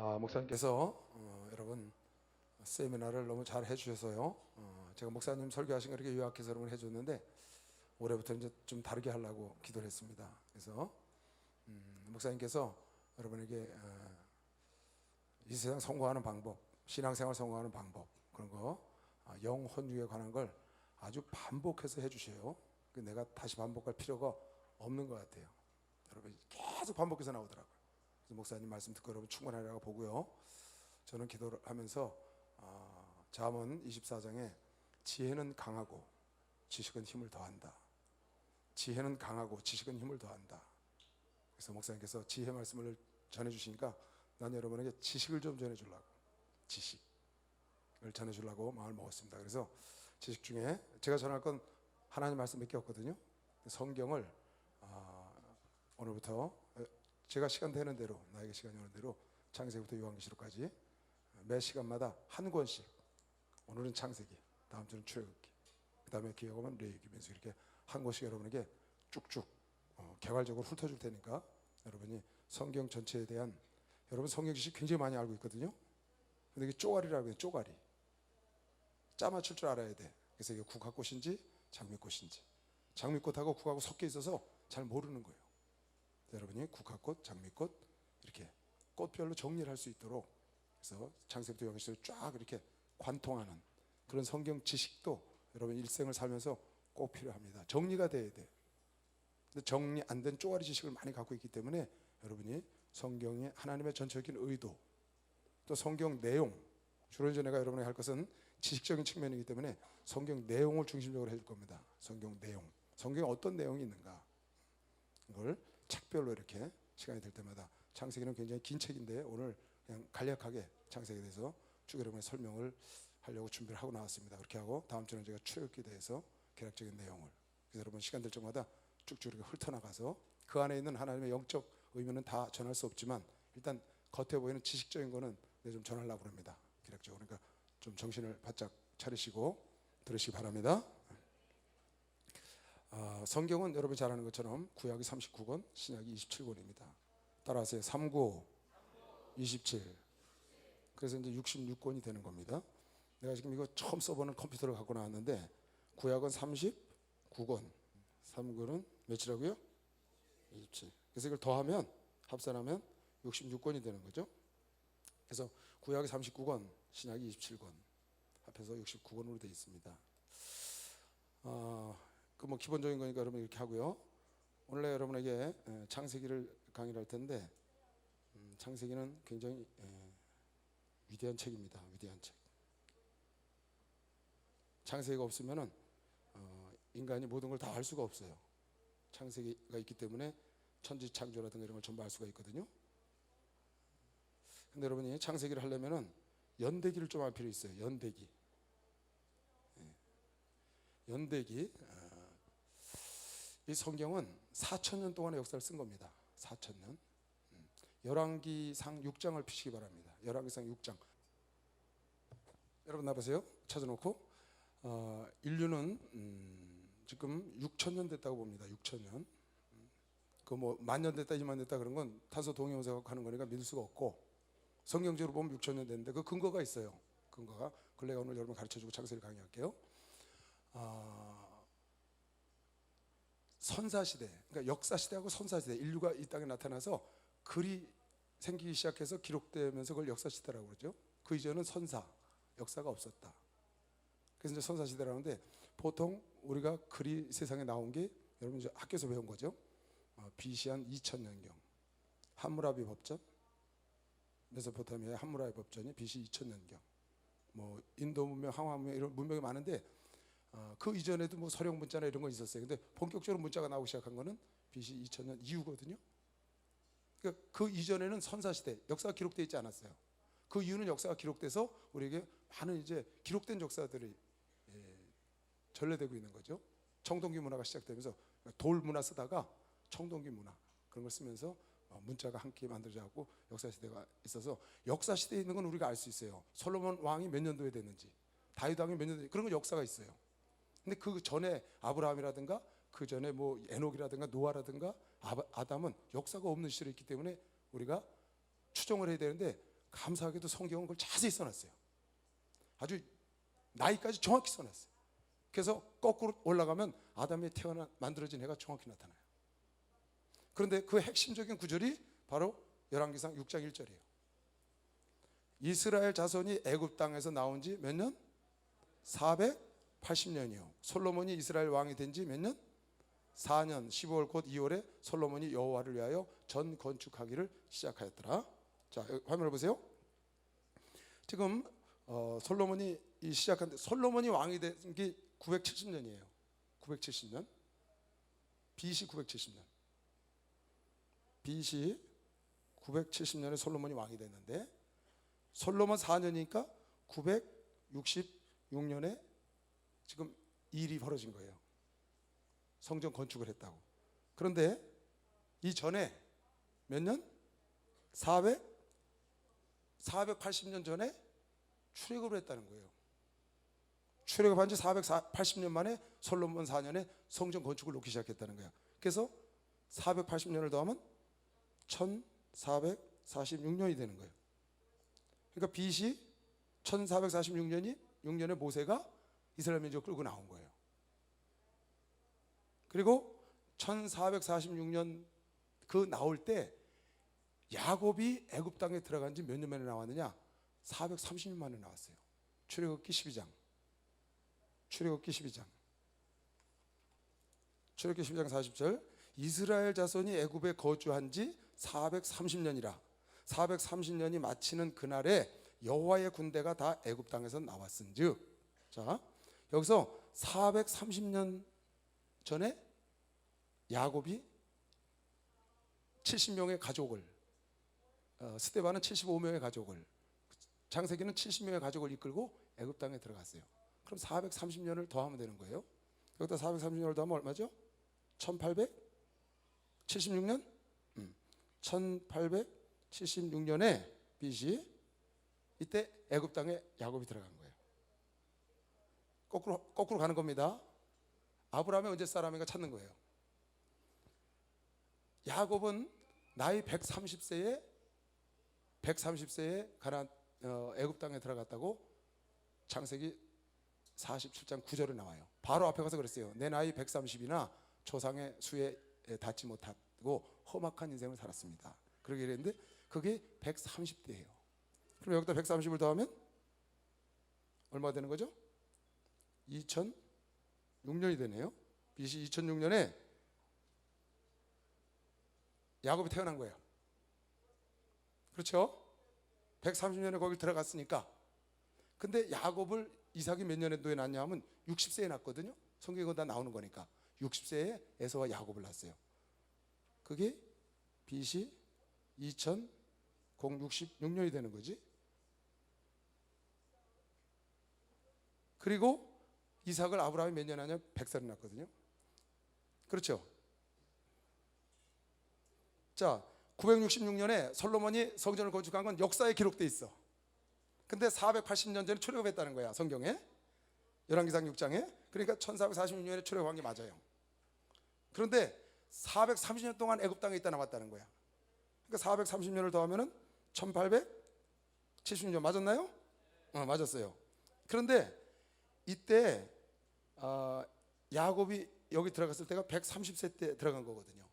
목사님께서 여러분 세미나를 너무 잘 해주셔서요. 제가 목사님 설교하신 거 이렇게 요약해서 여러분 해줬는데 올해부터 이제 좀 다르게 하려고 기도를 했습니다. 그래서 목사님께서 여러분에게 이 세상 성공하는 방법, 신앙생활 성공하는 방법 그런 거 영혼유에 관한 걸 아주 반복해서 해주셔요. 내가 다시 반복할 필요가 없는 것 같아요. 여러분 계속 반복해서 나오더라고요. 그래서 목사님 말씀 듣고 여러분 충분하리라고 보고요. 저는 기도를 하면서 잠언 24장에 지혜는 강하고 지식은 힘을 더한다. 지혜는 강하고 지식은 힘을 더한다. 그래서 목사님께서 지혜 말씀을 전해주시니까 난 여러분에게 지식을 좀 전해주려고, 지식을 전해주려고 마음을 먹었습니다. 그래서 지식 중에 제가 전할 건 하나님 말씀 몇 개 없거든요. 성경을 오늘부터 제가 시간 되는 대로, 나에게 시간이 오는 대로 창세기부터 요한계시록까지 매 시간마다 한 권씩, 오늘은 창세기, 다음 주는 출애굽기, 그 다음에 기회가 오면 레위기, 민수기, 이렇게 한 권씩 여러분에게 쭉쭉 개괄적으로 훑어줄 테니까 여러분이 성경 전체에 대한, 여러분 성경 지식 굉장히 많이 알고 있거든요. 근데 이게 쪼가리라고 해요. 쪼가리 짜 맞출 줄 알아야 돼. 그래서 이게 국화꽃인지 장미꽃인지, 장미꽃하고 국화하고 섞여 있어서 잘 모르는 거예요. 여러분이 국화꽃, 장미꽃 이렇게 꽃별로 정리를 할 수 있도록, 그래서 창세기부터 요한계시록을 쫙 이렇게 관통하는 그런 성경 지식도 여러분 일생을 살면서 꼭 필요합니다. 정리가 돼야 돼. 근데 정리 안 된 쪼가리 지식을 많이 갖고 있기 때문에 여러분이 성경의 하나님의 전적인 의도, 또 성경 내용, 주로 이제 내가 여러분에게 할 것은 지식적인 측면이기 때문에 성경 내용을 중심적으로 해줄 겁니다. 성경 내용, 성경에 어떤 내용이 있는가, 이걸 책별로 이렇게 시간이 될 때마다, 창세기는 굉장히 긴 책인데 오늘 그냥 간략하게 창세기에 대해서 쭉 여러분의 설명을 하려고 준비를 하고 나왔습니다. 그렇게 하고 다음 주는 제가 출애굽기에 대해서 개략적인 내용을, 그래서 여러분 시간 될 적마다 쭉쭉 이렇게 훑어나가서 그 안에 있는 하나님의 영적 의미는 다 전할 수 없지만 일단 겉에 보이는 지식적인 거는 내가 좀 전하려고 합니다. 개략적으로. 그러니까 좀 정신을 바짝 차리시고 들으시기 바랍니다. 성경은 여러분이 잘 아는 것처럼 구약이 39권, 신약이 27권입니다. 따라하세요. 39, 27. 그래서 이제 66권이 되는 겁니다. 내가 지금 이거 처음 써보는 컴퓨터를 갖고 나왔는데 구약은 39권, 3권은 몇이라고요? 27. 그래서 이걸 더하면, 합산하면 66권이 되는 거죠. 그래서 구약이 39권, 신약이 27권, 합해서 69권으로 되어 있습니다. 그 뭐 기본적인 거니까 여러분 이렇게 하고요. 오늘 내가 여러분에게 창세기를 강의를 할 텐데, 창세기는 굉장히 위대한 책입니다. 위대한 책. 창세기가 없으면은 인간이 모든 걸 다 알 수가 없어요. 창세기가 있기 때문에 천지 창조라든가 이런 걸 전부 알 수가 있거든요. 근데 여러분이 창세기를 하려면은 연대기를 좀 알 필요 있어요. 연대기. 연대기. 이 성경은 4,000년 동안의 역사를 쓴 겁니다. 4,000년. 열왕기상 6장을 피시기 바랍니다. 열왕기상 6장. 여러분 나보세요. 찾아놓고 인류는 지금 6,000년 됐다고 봅니다. 6,000년. 그 뭐 만년 됐다 2만 됐다 그런 건 탄소 동위원소가 하는 거니까 믿을 수가 없고, 성경적으로 보면 6,000년 됐는데 그 근거가 있어요. 근거가. 그걸 내가 오늘 여러분 가르쳐주고 창세기를 강의할게요. 선사시대, 그러니까 역사시대하고 선사시대, 인류가 이 땅에 나타나서 글이 생기기 시작해서 기록되면서 그걸 역사시대라고 그러죠. 그 이전은 선사, 역사가 없었다. 그래서 이제 선사시대라는데, 보통 우리가 글이 세상에 나온 게 여러분 이제 학교에서 배운 거죠. BC 한 2000년경 함무라비 법전, 메소포타미아의 함무라비 법전이 BC 2000년경, 뭐 인도 문명, 항화 문명 이런 문명이 많은데 그 이전에도 뭐 서령 문자나 이런 건 있었어요. 근데 본격적으로 문자가 나오기 시작한 거는 BC 2000년 이후거든요. 그러니까 그 이전에는 선사시대, 역사가 기록되어 있지 않았어요. 그 이유는 역사가 기록돼서 우리에게 많은 이제 기록된 역사들이 전래되고 있는 거죠. 청동기 문화가 시작되면서 돌 문화 쓰다가 청동기 문화 그런 걸 쓰면서 문자가 함께 만들어졌고 역사시대가 있어서, 역사시대에 있는 건 우리가 알 수 있어요. 솔로몬 왕이 몇 년도에 됐는지, 다윗 왕이 몇 년도에, 그런 건 역사가 있어요. 근데 그 전에 아브라함이라든가 그 전에 뭐 에녹이라든가 노아라든가 아담은 역사가 없는 시절에 있기 때문에 우리가 추정을 해야 되는데, 감사하게도 성경은 그걸 자세히 써놨어요. 아주 나이까지 정확히 써놨어요. 그래서 거꾸로 올라가면 아담이 만들어진 해가 정확히 나타나요. 그런데 그 핵심적인 구절이 바로 열왕기상 6장 1절이에요. 이스라엘 자손이 애굽 땅에서 나온 지 몇 년? 480년이요. 솔로몬이 이스라엘 왕이 된 지 몇 년? 4년 12월 곧 2월에 솔로몬이 여호와를 위하여 전 건축하기를 시작하였더라. 자, 화면을 보세요. 지금 솔로몬이 시작한 솔로몬이 왕이 된 게 970년이에요. 970년. BC 970년. BC 970년에 솔로몬이 왕이 됐는데 솔로몬 4년이니까 966년에 지금 일이 벌어진 거예요. 성전 건축을 했다고. 그런데 이 전에 몇 년? 480년 전에 출애굽을 했다는 거예요. 출애굽한 지 480년 만에 솔로몬 4년에 성전 건축을 놓기 시작했다는 거예요. 그래서 480년을 더하면 1446년이 되는 거예요. 그러니까 BC 1446년에 모세가 이스라엘 민족을 끌고 나온 거예요. 그리고 1446년 그 나올 때 야곱이 애굽 땅에 들어간 지 몇 년 만에 나왔느냐? 430년 만에 나왔어요. 출애굽기 12장. 출애굽기 12장 40절. 이스라엘 자손이 애굽에 거주한 지 430년이라 430년이 마치는 그날에 여호와의 군대가 다 애굽 땅에서 나왔은즉. 자, 여기서 430년 전에 야곱이 70명의 가족을, 스데반은 75명의 가족을, 창세기는 70명의 가족을 이끌고 애굽 땅에 들어갔어요. 그럼 430년을 더하면 되는 거예요. 여기다 430년을 더하면 얼마죠? 1876년? 1876년에 BC 이때 애굽 땅에 야곱이 들어간 거예요. 거꾸로 가는 겁니다. 아브라함이 언제 사람인가 찾는 거예요. 야곱은 나이 130세에 가나안 애굽 땅에 들어갔다고 창세기 47장 9절에 나와요. 바로 앞에 가서 그랬어요. 내 나이 130이나 조상의 수에 닿지 못하고 험악한 인생을 살았습니다. 그러게 이랬는데 그게 130대예요. 그럼 여기다 130을 더하면 얼마 되는 거죠? 2006년이 되네요. BC 2006년에 야곱이 태어난 거예요. 그렇죠? 130년에 거기 들어갔으니까. 근데 야곱을 이삭이 몇 년에 낳냐 하면 60세에 낳거든요. 성경에 다 나오는 거니까 60세에 에서와 야곱을 낳았어요. 그게 BC 2066년이 되는 거지. 그리고 이삭을 아브라함이 몇 년 하냐? 100살에 낳거든요. 그렇죠? 자, 966년에 솔로몬이 성전을 건축한 건 역사에 기록돼 있어. 근데 480년 전에 출애굽했다는 거야, 성경에. 열왕기상 6장에. 그러니까 1446년에 출애굽한 게 맞아요. 그런데 430년 동안 애굽 땅에 있다 나왔다는 거야. 그러니까 430년을 더하면은 1876년 맞았나요? 맞았어요. 그런데 이때 야곱이 여기 들어갔을 때가 130세 때 들어간 거거든요.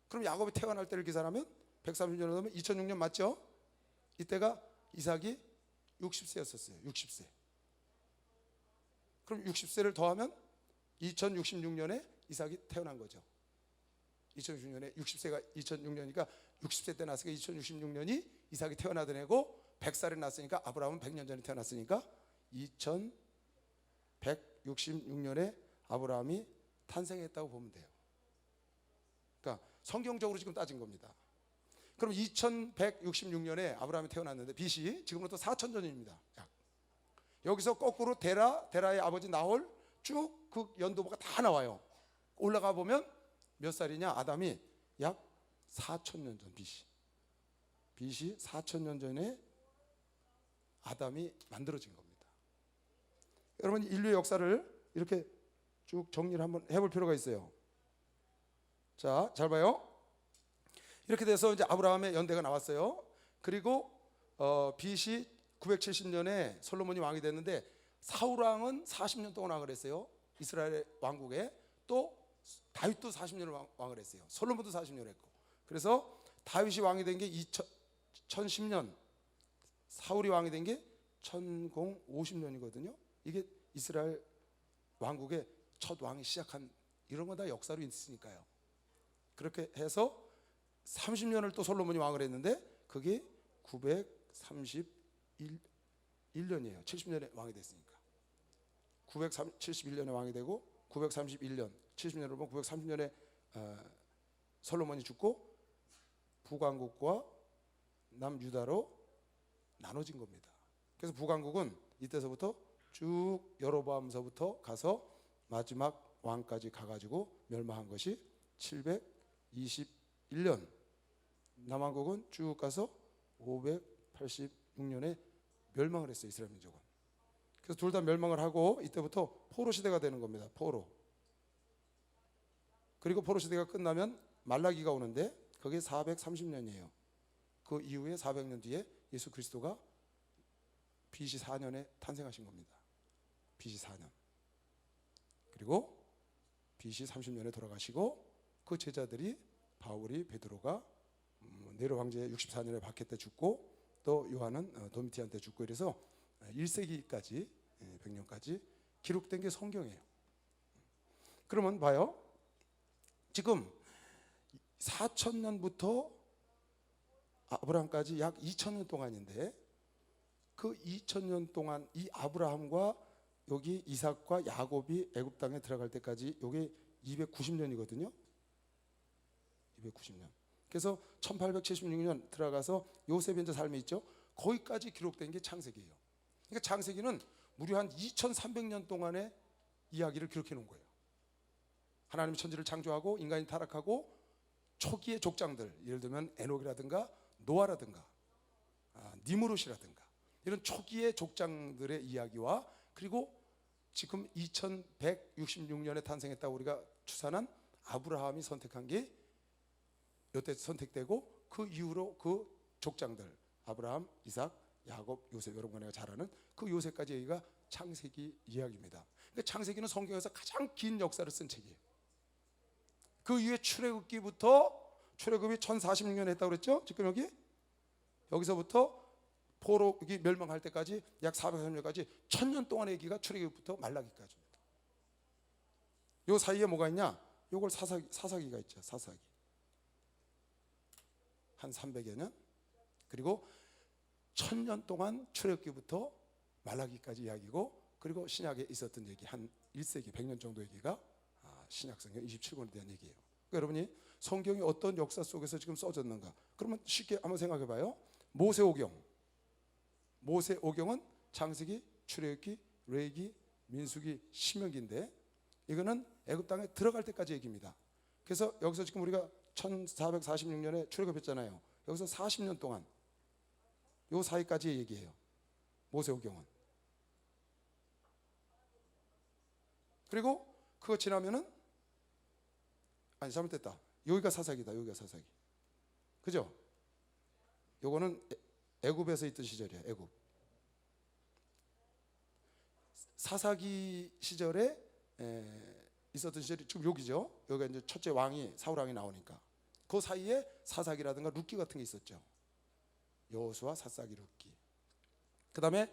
그럼 야곱이 태어날 때를 계산하면 130년을 더하면 2006년 맞죠? 이때가 이삭이 60세였었어요. 60세. 그럼 60세를 더하면 2066년에 이삭이 태어난 거죠. 2066년에 60세가 2006년이니까 60세 때 났으니까 2066년이 이삭이 태어나던 애고 100살에 났으니까 아브라함은 100년 전에 태어났으니까 2166년에 아브라함이 탄생했다고 보면 돼요. 그러니까 성경적으로 지금 따진 겁니다. 그럼 2166년에 아브라함이 태어났는데 BC 지금부터 4000년입니다. 여기서 거꾸로 데라의 아버지 나홀 쭉 그 연도부가 다 나와요. 올라가 보면 몇 살이냐? 아담이 약 4000년 전 BC 4000년 전에 아담이 만들어진 겁니다. 여러분 인류의 역사를 이렇게 쭉 정리를 한번 해볼 필요가 있어요. 자, 잘 봐요. 이렇게 돼서 이제 아브라함의 연대가 나왔어요. 그리고 BC 970년에 솔로몬이 왕이 됐는데 사울 왕은 40년 동안 왕을 했어요. 이스라엘 왕국에. 또 다윗도 40년을 왕을 했어요. 솔로몬도 40년을 했고. 그래서 다윗이 왕이 된 게 1010년, 사울이 왕이 된 게 1050년이거든요. 이게 이스라엘 왕국의 첫 왕이 시작한, 이런 건 다 역사로 있으니까요. 그렇게 해서 30년을 또 솔로몬이 왕을 했는데 그게 931년이에요. 70년에 왕이 됐으니까. 971년에 왕이 되고 931년, 70년을 보면 930년에 솔로몬이 죽고 북왕국과 남유다로 나눠진 겁니다. 그래서 북왕국은 이때서부터 쭉 여로보암서부터 가서 마지막 왕까지 가가지고 멸망한 것이 721년, 남왕국은 쭉 가서 586년에 멸망을 했어요. 이스라엘 민족은. 그래서 둘 다 멸망을 하고 이때부터 포로 시대가 되는 겁니다. 포로. 그리고 포로 시대가 끝나면 말라기가 오는데 그게 430년이에요. 그 이후에 400년 뒤에 예수 그리스도가 BC 4년에 탄생하신 겁니다. BC 4년. 그리고 BC 30년에 돌아가시고 그 제자들이 바울이 베드로가 네로 황제 64년에 박해 때 죽고 또 요한은 도미티안 때 죽고 이래서 1세기까지 100년까지 기록된 게 성경이에요. 그러면 봐요. 지금 4000년부터 아브라함까지 약 2000년 동안인데 그 2000년 동안 이 아브라함과 여기 이삭과 야곱이 애굽 땅에 들어갈 때까지 요게 290년이거든요. 290년. 그래서 1876년 들어가서 요셉의 이제 삶이 있죠. 거기까지 기록된 게 창세기예요. 그러니까 창세기는 무려 한 2300년 동안의 이야기를 기록해 놓은 거예요. 하나님이 천지를 창조하고 인간이 타락하고 초기의 족장들, 예를 들면 에녹이라든가 노아라든가 니무롯이라든가 이런 초기의 족장들의 이야기와 그리고 지금 2166년에 탄생했다고 우리가 추산한 아브라함이 선택한 게 이때 선택되고 그 이후로 그 족장들 아브라함, 이삭, 야곱, 요셉 여러분 내가 잘 아는 그 요셉까지 얘기가 창세기 이야기입니다. 그러니까 창세기는 성경에서 가장 긴 역사를 쓴 책이에요. 그 이후에 출애굽기부터 출애굽이 1046년 했다고 그랬죠? 지금 여기서부터 포로기 멸망할 때까지 약 430년까지 1000년 동안의 얘기가 출애굽부터 말라기까지입니다. 요 사이에 뭐가 있냐? 요걸 사사기가 있죠. 사사기. 한 300여 년. 그리고 1000년 동안 출애굽기부터 말라기까지 이야기고 그리고 신약에 있었던 얘기 한 1세기 100년 정도 얘기가 신약성경 27권에 대한 얘기예요. 그러니까 여러분이 성경이 어떤 역사 속에서 지금 써졌는가? 그러면 쉽게 한번 생각해 봐요. 모세오경은 창세기, 출애굽기, 레위기, 민수기, 신명기인데 이거는 애굽 땅에 들어갈 때까지 얘기입니다. 그래서 여기서 지금 우리가 1446년에 출애굽했잖아요. 여기서 40년 동안 요 사이까지의 얘기예요. 모세오경은. 그리고 그거 지나면은 아니 잘못됐다. 여기가 사사기다. 여기가 사사기. 그죠? 요거는 애굽에서 있던 시절이에요. 애굽. 사사기 시절에 있었던 시절이 지금 여기죠. 여기가 이제 첫째 왕이 사울 왕이 나오니까 그 사이에 사사기라든가 룻기 같은 게 있었죠. 여호수아, 사사기, 룻기. 그다음에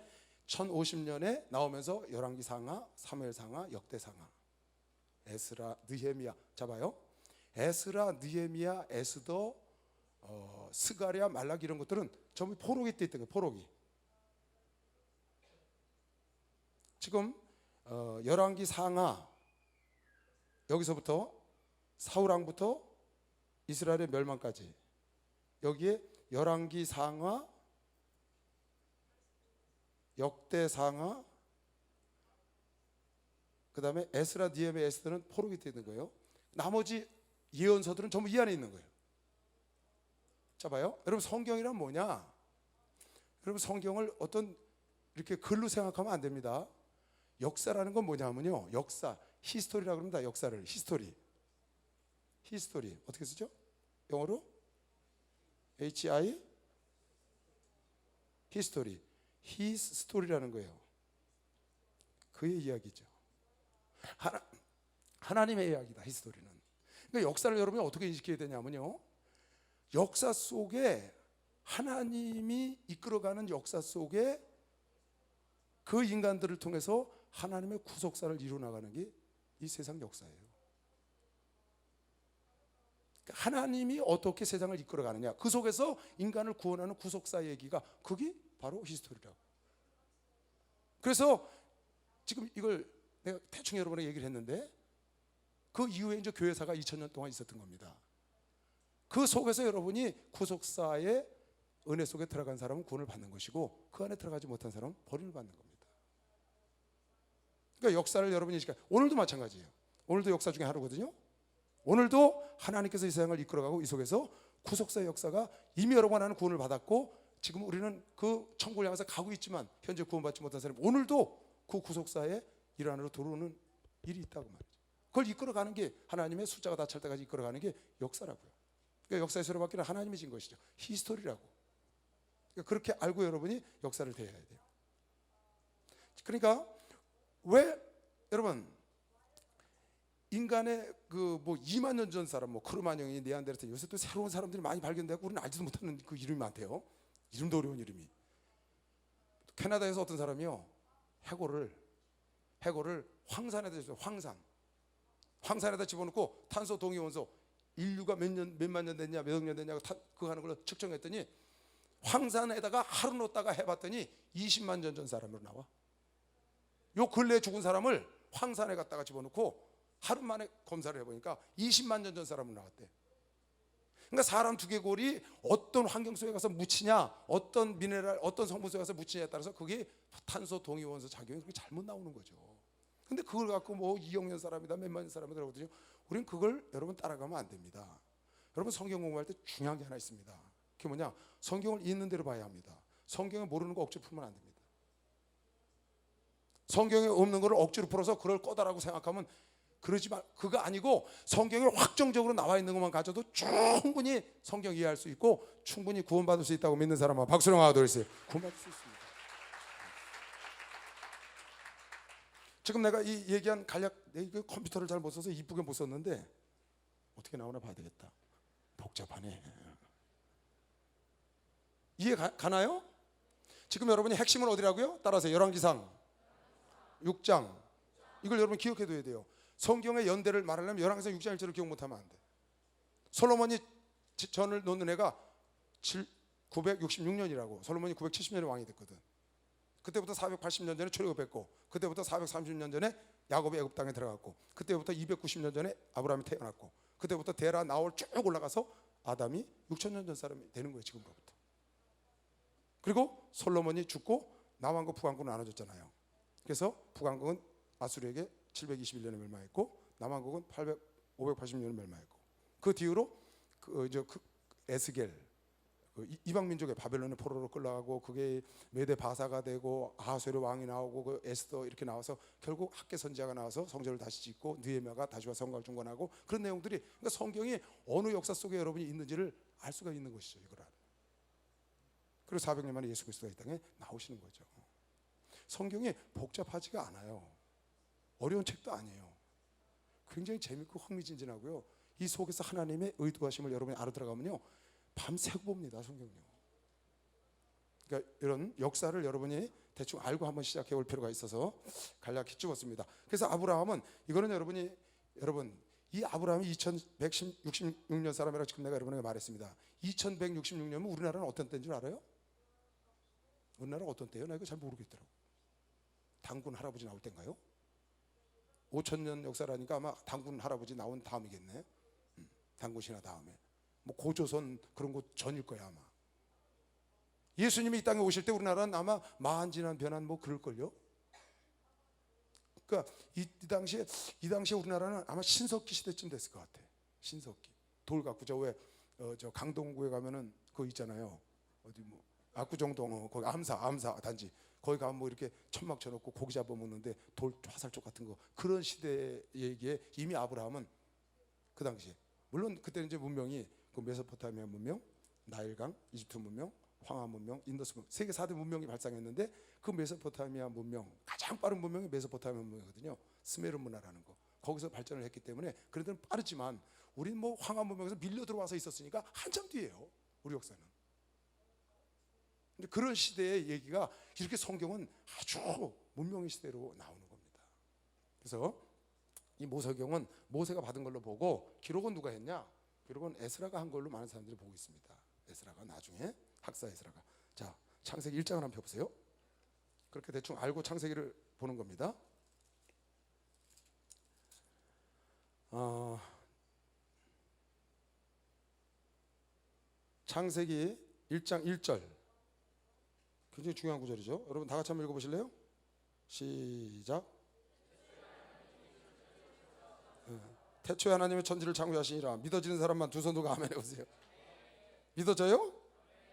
1050년에 나오면서 열왕기 상하, 사무엘 상하, 역대 상하, 에스라, 느헤미야. 잡아요. 에스라, 느헤미야, 에스더, 스가랴, 말라기 이런 것들은 전부 포로기 때 있던 거예요. 포로기. 지금 열왕기 상하 여기서부터 사울 왕부터 이스라엘의 멸망까지 여기에 열왕기 상하, 역대 상하, 그 다음에 에스라, 느헤미야, 에스더는 포로기 때 있는 거예요. 나머지 예언서들은 전부 이 안에 있는 거예요. 자 봐요. 여러분 성경이란 뭐냐? 여러분 성경을 어떤 이렇게 글로 생각하면 안 됩니다. 역사라는 건 뭐냐면요. 역사, 히스토리라고 합니다. 역사를 히스토리. 히스토리 어떻게 쓰죠? 영어로? H-I 히스토리, his story라는 거예요. 그의 이야기죠. 하나님의 이야기다, 히스토리는. 그러니까 역사를 여러분이 어떻게 인식해야 되냐면요, 역사 속에 하나님이 이끌어가는 역사 속에 그 인간들을 통해서 하나님의 구속사를 이루어나가는 게 이 세상 역사예요. 그러니까 하나님이 어떻게 세상을 이끌어가느냐, 그 속에서 인간을 구원하는 구속사 얘기가, 그게 바로 히스토리라고. 그래서 지금 이걸 내가 대충 여러분에게 얘기를 했는데, 그 이후에 이제 교회사가 2000년 동안 있었던 겁니다. 그 속에서 여러분이 구속사의 은혜 속에 들어간 사람은 구원을 받는 것이고, 그 안에 들어가지 못한 사람은 버림을 받는 겁니다. 그러니까 역사를 여러분이 오늘도 마찬가지예요. 오늘도 역사 중에 하루거든요. 오늘도 하나님께서 이 세상을 이끌어가고, 이 속에서 구속사의 역사가 이미 여러 번 하는 구원을 받았고, 지금 우리는 그 천국을 향해서 가고 있지만 현재 구원받지 못한 사람이 오늘도 그 구속사의 일 안으로 들어오는 일이 있다고 말이죠. 그걸 이끌어가는 게, 하나님의 숫자가 다 찰 때까지 이끌어가는 게 역사라고요. 그러니까 역사의 새로받기는 하나님이 진 것이죠. 히스토리라고. 그러니까 그렇게 알고 여러분이 역사를 대해야 돼요. 그러니까 왜 여러분, 인간의 그 뭐 2만 년 전 사람, 뭐 크로마뇽이, 네안데르탈, 요새 또 새로운 사람들이 많이 발견되고 우리는 알지도 못하는 그 이름이 많대요. 이름도 어려운 이름이. 캐나다에서 어떤 사람이요, 해골을 황산에다 줬어요. 황산에다 집어넣고 탄소 동위원소, 인류가 몇만 년 됐냐, 몇 억 년 됐냐 그거 하는 걸로 측정했더니, 황산에다가 하루 놓다가 해봤더니 20만 년 전 사람으로 나와. 요 근래에 죽은 사람을 황산에 갖다가 집어넣고 하루 만에 검사를 해보니까 20만 년 전 사람으로 나왔대. 그러니까 사람 두개골이 어떤 환경 속에 가서 묻히냐, 어떤 미네랄, 어떤 성분 속에 가서 묻히냐에 따라서 그게 탄소 동위원소 작용이 그렇게 잘못 나오는 거죠. 근데 그걸 갖고 뭐 2억 년 사람이다, 몇만 년 사람이다 그러거든요. 우리는 그걸 여러분 따라가면 안 됩니다. 여러분 성경 공부할 때 중요한 게 하나 있습니다. 그게 뭐냐, 성경을 있는 대로 봐야 합니다. 성경에 모르는 거 억지로 풀면 안 됩니다. 성경에 없는 거를 억지로 풀어서 그럴 거다라고 생각하면, 그러지 말, 그거 아니고 성경에 확정적으로 나와 있는 것만 가져도 충분히 성경 이해할 수 있고 충분히 구원받을 수 있다고 믿는 사람은 박수를 하나 더 해주세요. 구원받을 수 있습니다. 지금 내가 이 얘기한 간략, 내가 컴퓨터를 잘 못 써서 이쁘게 못 썼는데 어떻게 나오나 봐야 되겠다. 복잡하네. 이해 가나요? 지금 여러분이 핵심은 어디라고요? 따라서 열왕기상 6장, 이걸 여러분 기억해둬야 돼요. 성경의 연대를 말하려면 열왕기상 6장 1절을 기억 못하면 안 돼. 솔로몬이 전을 놓는 해가 966년이라고. 솔로몬이 970년에 왕이 됐거든. 그때부터 480년 전에 출애굽했고, 그때부터 430년 전에 야곱이 애굽 땅에 들어갔고, 그때부터 290년 전에 아브라함이 태어났고, 그때부터 데라 나홀 쭉 올라가서 아담이 6천년 전 사람이 되는 거예요, 지금부터. 그리고 솔로몬이 죽고 남왕국 북왕국은 나눠졌잖아요. 그래서 북왕국은 아수르에게 721년에 멸망했고, 남왕국은 580년에 멸망했고, 그 뒤로 그 에스겔, 그 이방 민족의 바벨론의 포로로 끌려가고, 그게 메데 바사가 되고, 아하수에르 왕이 나오고, 그 에스더 이렇게 나와서 결국 학개 선지자가 나와서 성전을 다시 짓고, 느헤미야가 다시 와서 성곽을 중건하고, 그런 내용들이, 그러니까 성경이 어느 역사 속에 여러분이 있는지를 알 수가 있는 것이죠, 이걸 알아요. 그리고 400년 만에 예수 그리스도가 이 땅에 나오시는 거죠. 성경이 복잡하지가 않아요. 어려운 책도 아니에요. 굉장히 재밌고 흥미진진하고요. 이 속에서 하나님의 의도하심을 여러분이 알아들어가면요, 밤새고 봅니다, 성경요. 그러니까 이런 역사를 여러분이 대충 알고 한번 시작해 볼 필요가 있어서 간략히 찍었습니다. 그래서 아브라함은, 이거는 여러분 이 아브라함이 2166년 사람이라고 지금 내가 여러분에게 말했습니다. 2166년은 우리나라는 어떤 때인 줄 알아요? 우리나라가 어떤 때예요? 나 이거 잘 모르겠더라고. 당군 할아버지 나올 때인가요? 5000년 역사라니까 아마 당군 할아버지 나온 다음이겠네. 당군 신화 다음에, 뭐 고조선 그런 거 전일 거야 아마. 예수님이 이 땅에 오실 때 우리나라는 아마 만지난 변한 뭐 그럴걸요. 그러니까 이 당시에 우리나라는 아마 신석기 시대쯤 됐을 것 같아. 신석기. 돌 갖고 저 강동구에 가면은 그거 있잖아요. 어디 뭐 압구정동 거기 암사 단지. 거기 가면 뭐 이렇게 천막 쳐놓고 고기 잡아 먹는데 돌 화살쪽 같은 거, 그런 시대 얘기에 이미 아브라함은 그 당시에, 물론 그때는 이제 문명이 그 메소포타미아 문명, 나일강, 이집트 문명, 황하 문명, 인더스 문명, 세계 4대 문명이 발상했는데 그 메소포타미아 문명, 가장 빠른 문명이 메소포타미아 문명이거든요. 스메르 문화라는 거. 거기서 발전을 했기 때문에 그들은 빠르지만 우리는 뭐 황하 문명에서 밀려 들어와서 있었으니까 한참 뒤에요. 우리 역사는. 근데 그런 시대의 얘기가 이렇게 성경은 아주 문명의 시대로 나오는 겁니다. 그래서 이 모세경은 모세가 받은 걸로 보고 기록은 누가 했냐? 기록은 에스라가 한 걸로 많은 사람들이 보고 있습니다. 에스라가 나중에 학사 에스라가. 자, 창세기 1장을 한번 펴보세요. 그렇게 대충 알고 창세기를 보는 겁니다. 창세기 1장 1절 굉장히 중요한 구절이죠. 여러분 다 같이 한번 읽어보실래요? 시작. 태초에 하나님의 천지를 창조하시니라. 믿어지는 사람만 두 손 들고 아멘 해보세요. 믿어져요?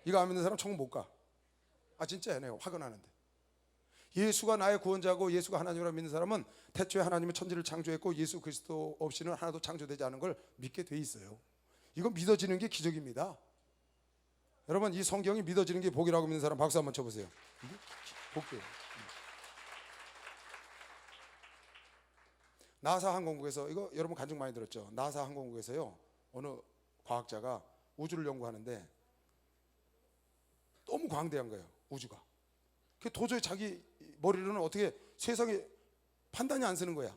이거 안 믿는 사람 천국 못 가. 아 진짜 해내요. 화근하는데. 예수가 나의 구원자고 예수가 하나님이라 믿는 사람은 태초에 하나님의 천지를 창조했고 예수 그리스도 없이는 하나도 창조되지 않은 걸 믿게 돼 있어요. 이건 믿어지는 게 기적입니다. 여러분 이 성경이 믿어지는 게 복이라고 믿는 사람 박수 한번 쳐보세요. 복이에요. 나사 항공국에서 이거 여러분 간증 많이 들었죠. 나사 항공국에서요 어느 과학자가 우주를 연구하는데 너무 광대한 거예요. 우주가. 그 도저히 자기 머리로는 어떻게 세상에 판단이 안 서는 거야.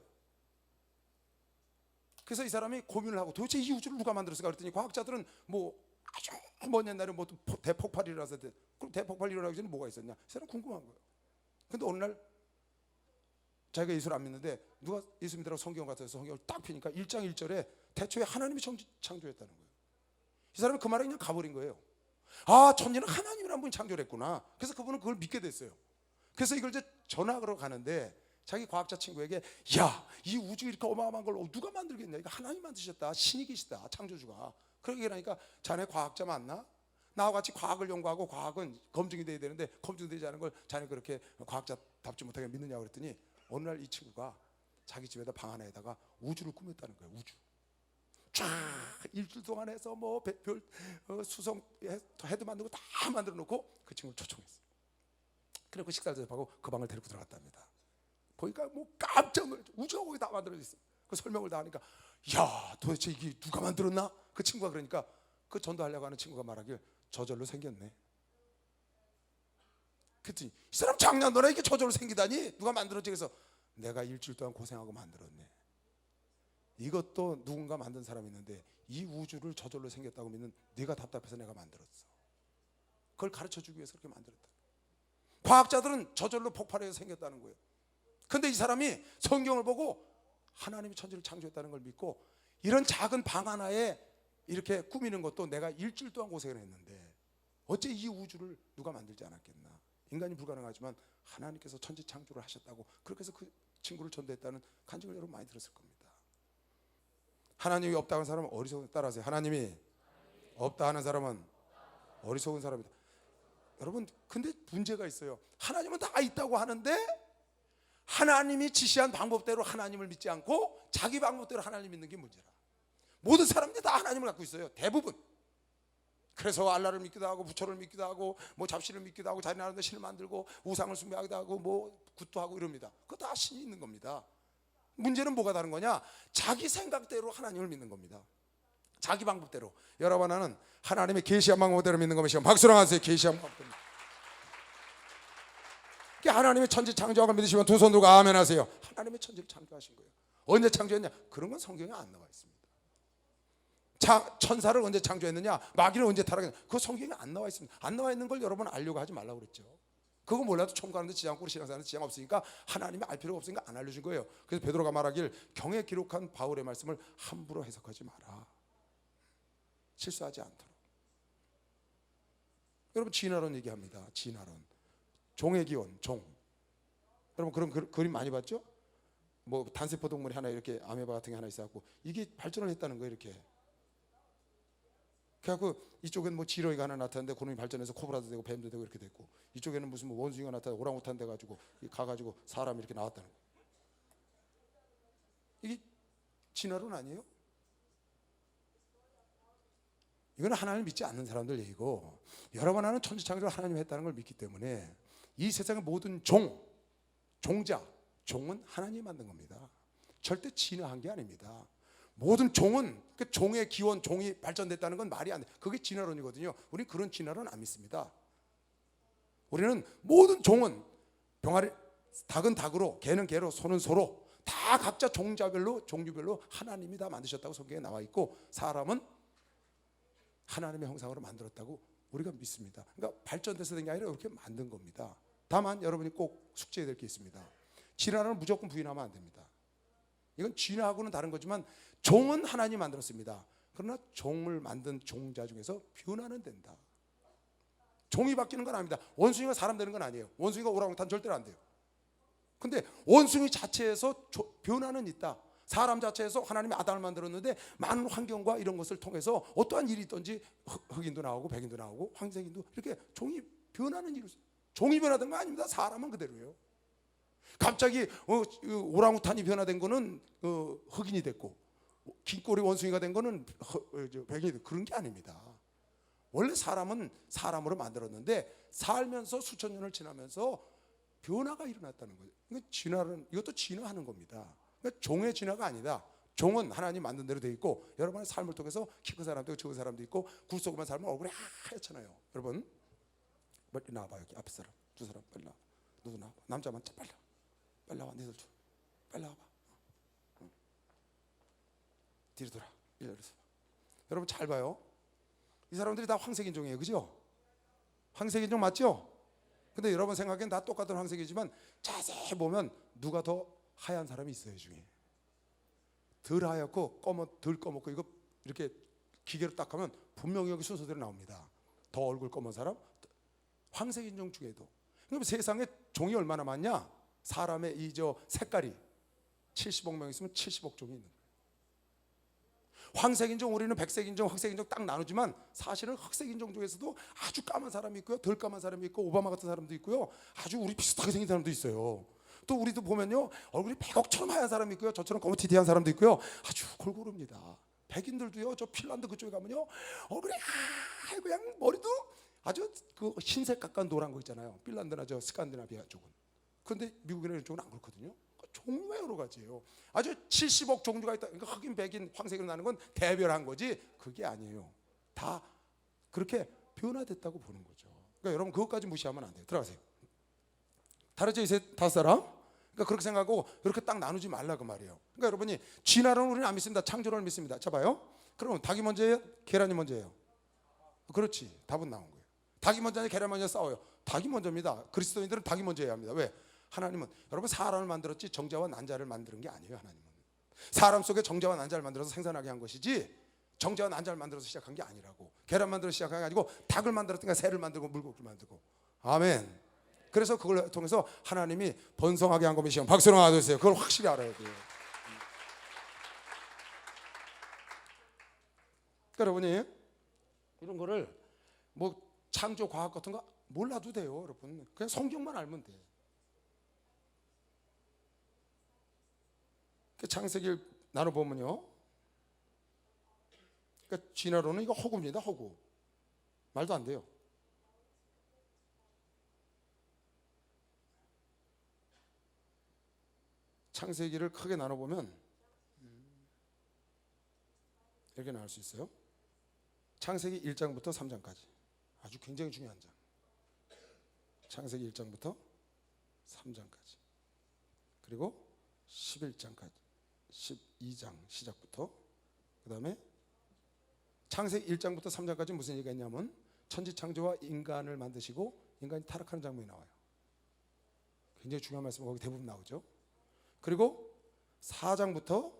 그래서 이 사람이 고민을 하고 도대체 이 우주를 누가 만들었을까 그랬더니 과학자들은 뭐 아주 먼 옛날에 뭐 대폭발이 일어나서 그럼 대폭발이 일어나기 전에 뭐가 있었냐? 이 사람 궁금한 거예요. 근데 어느 날 자기가 예수를 안 믿는데 누가 예수 믿으라고 성경 같아서 성경을 딱 펴니까 1장 1절에 태초에 하나님이 창조했다는 거예요. 이 사람은 그 말에 그냥 가버린 거예요. 아 천지는 하나님이라는 분이 창조를 했구나. 그래서 그분은 그걸 믿게 됐어요. 그래서 이걸 이제 전학으로 가는데 자기 과학자 친구에게 야 이 우주 이렇게 어마어마한 걸 누가 만들겠냐. 이거 하나님 만드셨다. 신이 계시다. 창조주가. 그러게 하니까 자네 과학자 맞나? 나와 같이 과학을 연구하고 과학은 검증이 돼야 되는데 검증되지 않은 걸 자네 그렇게 과학자답지 못하게 믿느냐고 그랬더니 어느 날 이 친구가 자기 집에다 방 하나에다가 우주를 꾸몄다는 거예요. 우주 쫙 일주일 동안 해서 뭐 별 수성 해도 만들고 다 만들어 놓고 그 친구를 초청했어요. 그리고 식사를 대접하고 그 방을 데리고 들어갔답니다. 보니까 뭐 깜짝 놀랐죠. 우주가 거기 다 만들어져 있어요. 그 설명을 다 하니까 야 도대체 이게 누가 만들었나? 그 친구가 그러니까 그 전도하려고 하는 친구가 말하길 저절로 생겼네. 그랬더니 이 사람 장난하나 이게 저절로 생기다니 누가 만들었지? 그래서 내가 일주일 동안 고생하고 만들었네. 이것도 누군가 만든 사람이 있는데 이 우주를 저절로 생겼다고 믿는 네가 답답해서 내가 만들었어. 그걸 가르쳐주기 위해서 그렇게 만들었다. 과학자들은 저절로 폭발해서 생겼다는 거예요. 근데 이 사람이 성경을 보고 하나님이 천지를 창조했다는 걸 믿고 이런 작은 방 하나에 이렇게 꾸미는 것도 내가 일주일 동안 고생을 했는데 어째 이 우주를 누가 만들지 않았겠나. 인간이 불가능하지만 하나님께서 천지 창조를 하셨다고 그렇게 해서 그 친구를 전도했다는 간증을 여러분 많이 들었을 겁니다. 하나님이 없다 하는 사람은 어리석은, 따라하세요. 하나님이 없다 하는 사람은 어리석은 사람이다. 여러분 근데 문제가 있어요. 하나님은 다 있다고 하는데 하나님이 지시한 방법대로 하나님을 믿지 않고 자기 방법대로 하나님 믿는 게 문제라. 모든 사람들이 다 하나님을 갖고 있어요. 대부분. 그래서 알라를 믿기도 하고 부처를 믿기도 하고 뭐 잡신을 믿기도 하고 자기 나름대로 신을 만들고 우상을 숭배하기도 하고 뭐 굿도 하고 이럽니다. 그거 다 신이 있는 겁니다. 문제는 뭐가 다른 거냐? 자기 생각대로 하나님을 믿는 겁니다. 자기 방법대로. 여러분 나는 하나님의 계시한 방법대로 믿는 것이요. 박수랑 하세요. 계시한 방법대로. 하나님의 천지 창조하고 믿으시면 두 손 들고 아멘 하세요. 하나님의 천지를 창조하신 거예요. 언제 창조했냐? 그런 건 성경에 안 나와 있습니다. 천사를 언제 창조했느냐? 마귀를 언제 타락했느냐? 그거 성경에 안 나와 있습니다. 안 나와 있는 걸 여러분 알려고 하지 말라고 그랬죠. 그거 몰라도 천국 가는데 지장 없고 신앙생활은 지장 없으니까 하나님이 알 필요가 없으니까 안 알려준 거예요. 그래서 베드로가 말하길 경에 기록한 바울의 말씀을 함부로 해석하지 마라. 실수하지 않도록. 여러분 진화론 얘기합니다. 진화론. 종의 기원, 종. 여러분 그런 그림 많이 봤죠? 뭐 단세포 동물이 하나 이렇게 아메바 같은 게 하나 있어갖고 이게 발전을 했다는 거예요. 이렇게. 그래갖고 이쪽에는 뭐 지렁이가 하나 나타났는데 그놈이 발전해서 코브라도 되고 뱀도 되고 이렇게 됐고 이쪽에는 무슨 뭐 원숭이가 나타나서 오랑우탄 돼가지고 가가지고 사람이 이렇게 나왔다는 거예요. 이게 진화론 아니에요? 이거는 하나님을 믿지 않는 사람들 얘기고, 여러분 하나는 천지창조를 하나님이 했다는 걸 믿기 때문에 이 세상의 모든 종자, 종은 하나님이 만든 겁니다. 절대 진화한 게 아닙니다. 모든 종은, 그 종의 기원, 종이 발전됐다는 건 말이 안 돼. 그게 진화론이거든요. 우리는 그런 진화론 안 믿습니다. 우리는 모든 종은 병아리, 닭은 닭으로, 개는 개로, 소는 소로 다 각자 종류별로 하나님이 다 만드셨다고 성경에 나와 있고, 사람은 하나님의 형상으로 만들었다고 우리가 믿습니다. 그러니까 발전돼서 된 게 아니라 이렇게 만든 겁니다. 다만 여러분이 꼭 숙지해야 될 게 있습니다. 진화론은 무조건 부인하면 안 됩니다. 이건 진화하고는 다른 거지만 종은 하나님이 만들었습니다. 그러나 종을 만든 종자 중에서 변화는 된다. 종이 바뀌는 건 아닙니다. 원숭이가 사람 되는 건 아니에요. 원숭이가 오랑우탄 절대로 안 돼요. 근데 원숭이 자체에서 변화는 있다. 사람 자체에서 하나님이 아담을 만들었는데 많은 환경과 이런 것을 통해서 어떠한 일이 있든지 흑인도 나오고 백인도 나오고 황색인도 이렇게 종이 변하는 일을, 종이 변화된 거 아닙니다. 사람은 그대로예요. 갑자기 오랑우탄이 변화된 거는 흑인이 됐고, 긴꼬리 원숭이가 된 거는 백인이 됐고, 그런 게 아닙니다. 원래 사람은 사람으로 만들었는데 살면서 수천 년을 지나면서 변화가 일어났다는 거예요. 이것도 진화하는 겁니다. 그러니까 종의 진화가 아니다. 종은 하나님 만든 대로 돼 있고, 여러분의 삶을 통해서 키 큰 사람도 있고 적은 사람도 있고, 굴 속에만 살면 얼굴이 하얗잖아요. 여러분 빨리 나와봐. 여기 앞에 사람, 두 사람 빨리 나와. 너도 나와. 남자만 빨리 나와. 니들 좀 빨리 나와봐. 뒤로 돌아. 이래서 여러분 잘 봐요. 이 사람들이 다 황색인종이에요. 그죠? 황색인종 맞죠? 근데 여러분 생각엔 다 똑같은 황색이지만 자세히 보면 누가 더 하얀 사람이 있어요. 중에 덜 하얗고 덜 검었고, 이거 이렇게 기계로 딱 하면 분명히 여기 순서대로 나옵니다. 더 얼굴 검은 사람, 황색인종 중에도. 그럼 세상에 종이 얼마나 많냐? 사람의 이 색깔이 70억 명 있으면 70억 종이 있는 거예요. 황색인종, 우리는 백색인종, 흑색인종 딱 나누지만 사실은 흑색인종 중에서도 아주 까만 사람이 있고요, 덜 까만 사람이 있고, 오바마 같은 사람도 있고요, 아주 우리 비슷하게 생긴 사람도 있어요. 또 우리도 보면요, 얼굴이 백옥처럼 하얀 사람이 있고요, 저처럼 거무튀튀한 사람도 있고요, 아주 골고루입니다. 백인들도요, 저 핀란드 그쪽에 가면요, 얼굴이 그냥 머리도 아주 그 흰색 가까운 노란 거 있잖아요. 핀란드나 저 스칸디나비아 쪽은. 그런데 미국이나 이런 쪽은 안 그렇거든요. 종류가 여러 가지예요. 아주 70억 종류가 있다. 그러니까 흑인, 백인, 황색으로 나는 건 대별한 거지 그게 아니에요. 다 그렇게 변화됐다고 보는 거죠. 그러니까 여러분 그것까지 무시하면 안 돼요. 들어가세요. 다르죠? 이제 다섯 사람? 그러니까 그렇게 생각하고 이렇게 딱 나누지 말라 그 말이에요. 그러니까 여러분이 진화론은 우리는 안 믿습니다. 창조론을 믿습니다. 자 봐요. 그럼 닭이 먼저예요? 계란이 먼저예요? 그렇지. 답은 나온 거예요. 닭이 먼저냐 계란 먼저 싸워요. 닭이 먼저입니다. 그리스도인들은 닭이 먼저여야 합니다. 왜? 하나님은 여러분 사람을 만들었지 정자와 난자를 만드는 게 아니에요. 하나님은 사람 속에 정자와 난자를 만들어서 생산하게 한 것이지 정자와 난자를 만들어서 시작한 게 아니라고. 계란 만들어서 시작한 게 아니고 닭을 만들었으니까 새를 만들고 물고기를 만들고. 아멘. 그래서 그걸 통해서 하나님이 번성하게 한 것이시면 박수로 나와주세요. 그걸 확실히 알아야 돼요. 그러니까 여러분이 이런 거를 뭐 창조 과학 같은 거 몰라도 돼요. 여러분 그냥 성경만 알면 돼. 창세기를 나눠보면요, 그러니까 진화론은 이거 허구입니다. 허구. 말도 안 돼요. 창세기를 크게 나눠보면 이렇게 나눌 수 있어요. 창세기 1장부터 3장까지 아주 굉장히 중요한 장. 창세기 1장부터 3장까지 그리고 11장까지 12장 시작부터, 그 다음에 창세기 1장부터 3장까지 무슨 얘기가 있냐면 천지창조와 인간을 만드시고 인간이 타락하는 장면이 나와요. 굉장히 중요한 말씀 거기 대부분 나오죠. 그리고 4장부터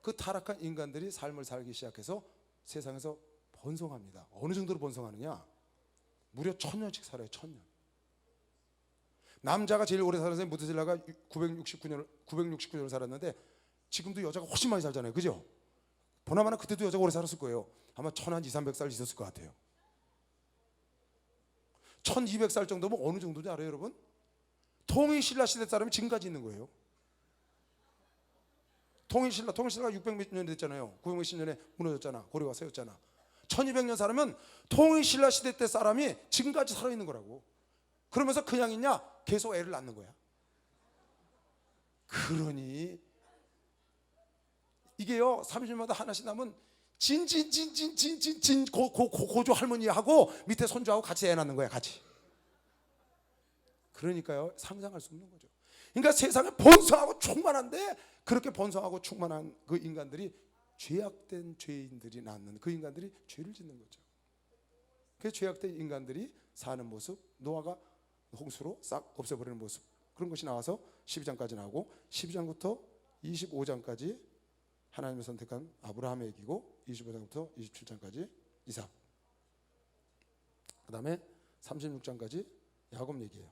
그 타락한 인간들이 삶을 살기 시작해서 세상에서 번성합니다. 어느 정도로 번성하느냐? 무려 1000년씩 살아요. 1000년. 남자가 제일 오래 사는 사람이 무드셀라가 969년을 살았는데 지금도 여자가 훨씬 많이 살잖아요. 그죠? 보나마나 그때도 여자가 오래 살았을 거예요. 아마 1200~300살 있었을 것 같아요. 1200살 정도면 어느 정도인지 알아요, 여러분? 통일신라 시대 사람이 지금까지 있는 거예요. 통일신라가 600몇 년이 됐잖아요. 910년에 무너졌잖아. 고려가 세웠잖아. 1200년 살면 통일신라 시대 때 사람이 지금까지 살아있는 거라고. 그러면서 그냥 있냐? 계속 애를 낳는 거야. 그러니 이게요, 30년마다 하나씩 나면 고조 할머니하고 밑에 손주하고 같이 애 낳는 거야, 같이. 그러니까요, 상상할 수 없는 거죠. 그러니까 세상에 번성하고 충만한데, 그렇게 번성하고 충만한 그 인간들이 죄악된 죄인들이 낳는 그 인간들이 죄를 짓는 거죠. 그 죄악된 인간들이 사는 모습, 노아가 홍수로 싹 없애버리는 모습, 그런 것이 나와서 12장까지 나오고, 12장부터 25장까지 하나님의 선택한 아브라함의 얘기고, 25장부터 27장까지 이삭, 그 다음에 36장까지 야곱 얘기예요.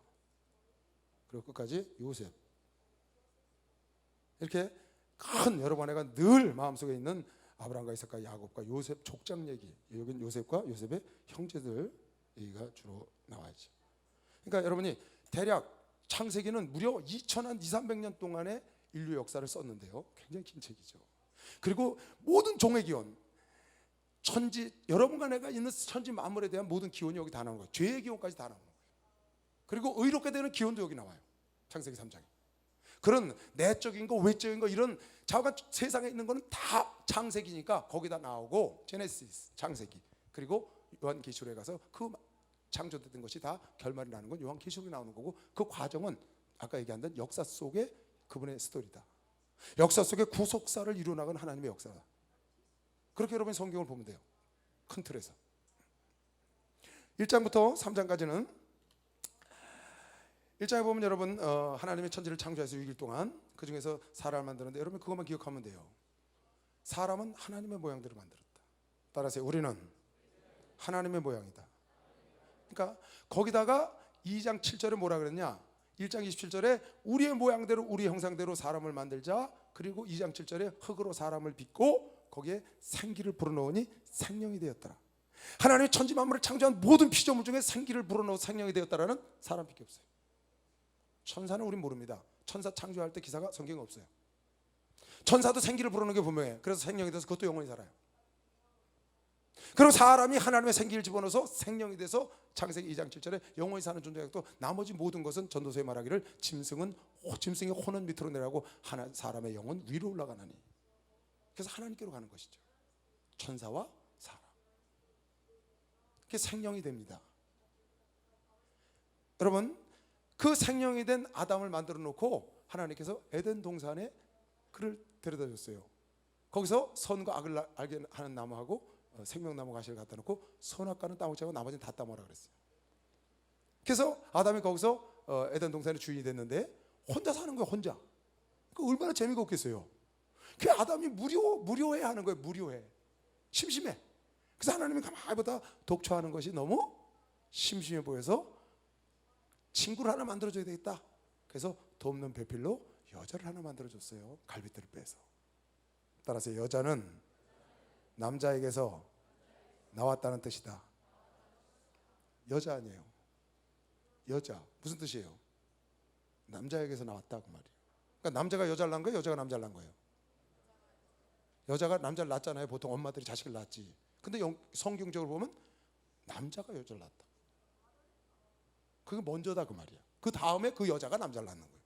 그리고 끝까지 요셉. 이렇게 큰 여러분의 늘 마음속에 있는 아브라함과 이삭과 야곱과 요셉 족장 얘기, 여기는 요셉과 요셉의 형제들 얘기가 주로 나와야지. 그러니까 여러분이 대략 창세기는 무려 2,300년 동안의 인류 역사를 썼는데요, 굉장히 긴 책이죠. 그리고 모든 종의 기원, 천지, 여러분과 내가 있는 천지 만물에 대한 모든 기원이 여기 다 나오는 거예요. 죄의 기원까지 다 나오는 거예요. 그리고 의롭게 되는 기원도 여기 나와요. 창세기 3장에. 그런 내적인 거, 외적인 거, 이런 자가 세상에 있는 거는 다 창세기니까 거기다 나오고, 제네시스, 창세기, 그리고 요한계시록에 가서 그 창조됐던 것이 다 결말이 나는 건 요한계시록에 나오는 거고, 그 과정은 아까 얘기한 역사 속의 그분의 스토리다. 역사 속에 구속사를 이루어나가는 하나님의 역사다. 그렇게 여러분이 성경을 보면 돼요, 큰 틀에서. 1장부터 3장까지는 1장에 보면 여러분 하나님의 천지를 창조해서 6일 동안 그 중에서 사람을 만드는데, 여러분 그것만 기억하면 돼요. 사람은 하나님의 모양대로 만들었다. 따라서 우리는 하나님의 모양이다. 그러니까 거기다가 2장 7절에 뭐라 그랬냐? 1장 27절에 우리의 모양대로 우리 형상대로 사람을 만들자. 그리고 2장 7절에 흙으로 사람을 빚고 거기에 생기를 불어넣으니 생명이 되었더라. 하나님의 천지 만물을 창조한 모든 피조물 중에 생기를 불어넣어 생명이 되었다라는 사람밖에 없어요. 천사는 우린 모릅니다. 천사 창조할 때 기사가 성경에 없어요. 천사도 생기를 불어넣는 게 분명해요. 그래서 생명이 돼서 그것도 영원히 살아요. 그리고 사람이 하나님의 생기를 집어넣어서 생명이 돼서 창세기 2장 7절에 영원히 사는 존재가 또, 나머지 모든 것은 전도서에 말하기를 짐승이 혼은 밑으로 내려가고 사람의 영은 위로 올라가나니. 그래서 하나님께로 가는 것이죠. 천사와 사람, 그게 생명이 됩니다. 여러분, 그 생명이 된 아담을 만들어 놓고 하나님께서 에덴 동산에 그를 데려다 줬어요. 거기서 선과 악을 알게 하는 나무하고 생명나무 가시를 갖다 놓고 선악과는 따먹지 말고 나머지는 다 따먹으라 그랬어요. 그래서 아담이 거기서 에덴 동산의 주인이 됐는데 혼자 사는 거예요, 혼자. 그 얼마나 재미가 없겠어요. 그 아담이 무료해 하는 거예요, 무료해. 심심해. 그래서 하나님이 가만히 보다 독초하는 것이 너무 심심해 보여서 친구를 하나 만들어줘야 되겠다. 그래서 돕는 배필로 여자를 하나 만들어줬어요, 갈빗대를 빼서. 따라서 여자는 남자에게서 나왔다는 뜻이다. 여자 아니에요, 여자. 무슨 뜻이에요? 남자에게서 나왔다 그 말이에요. 그러니까 남자가 여자를 낳은 거예요, 여자가 남자를 낳은 거예요? 여자가 남자를 낳잖아요. 보통 엄마들이 자식을 낳지. 근데 성경적으로 보면 남자가 여자를 낳았다. 그게 먼저다 그 말이야. 그 다음에 그 여자가 남자를 낳는 거예요.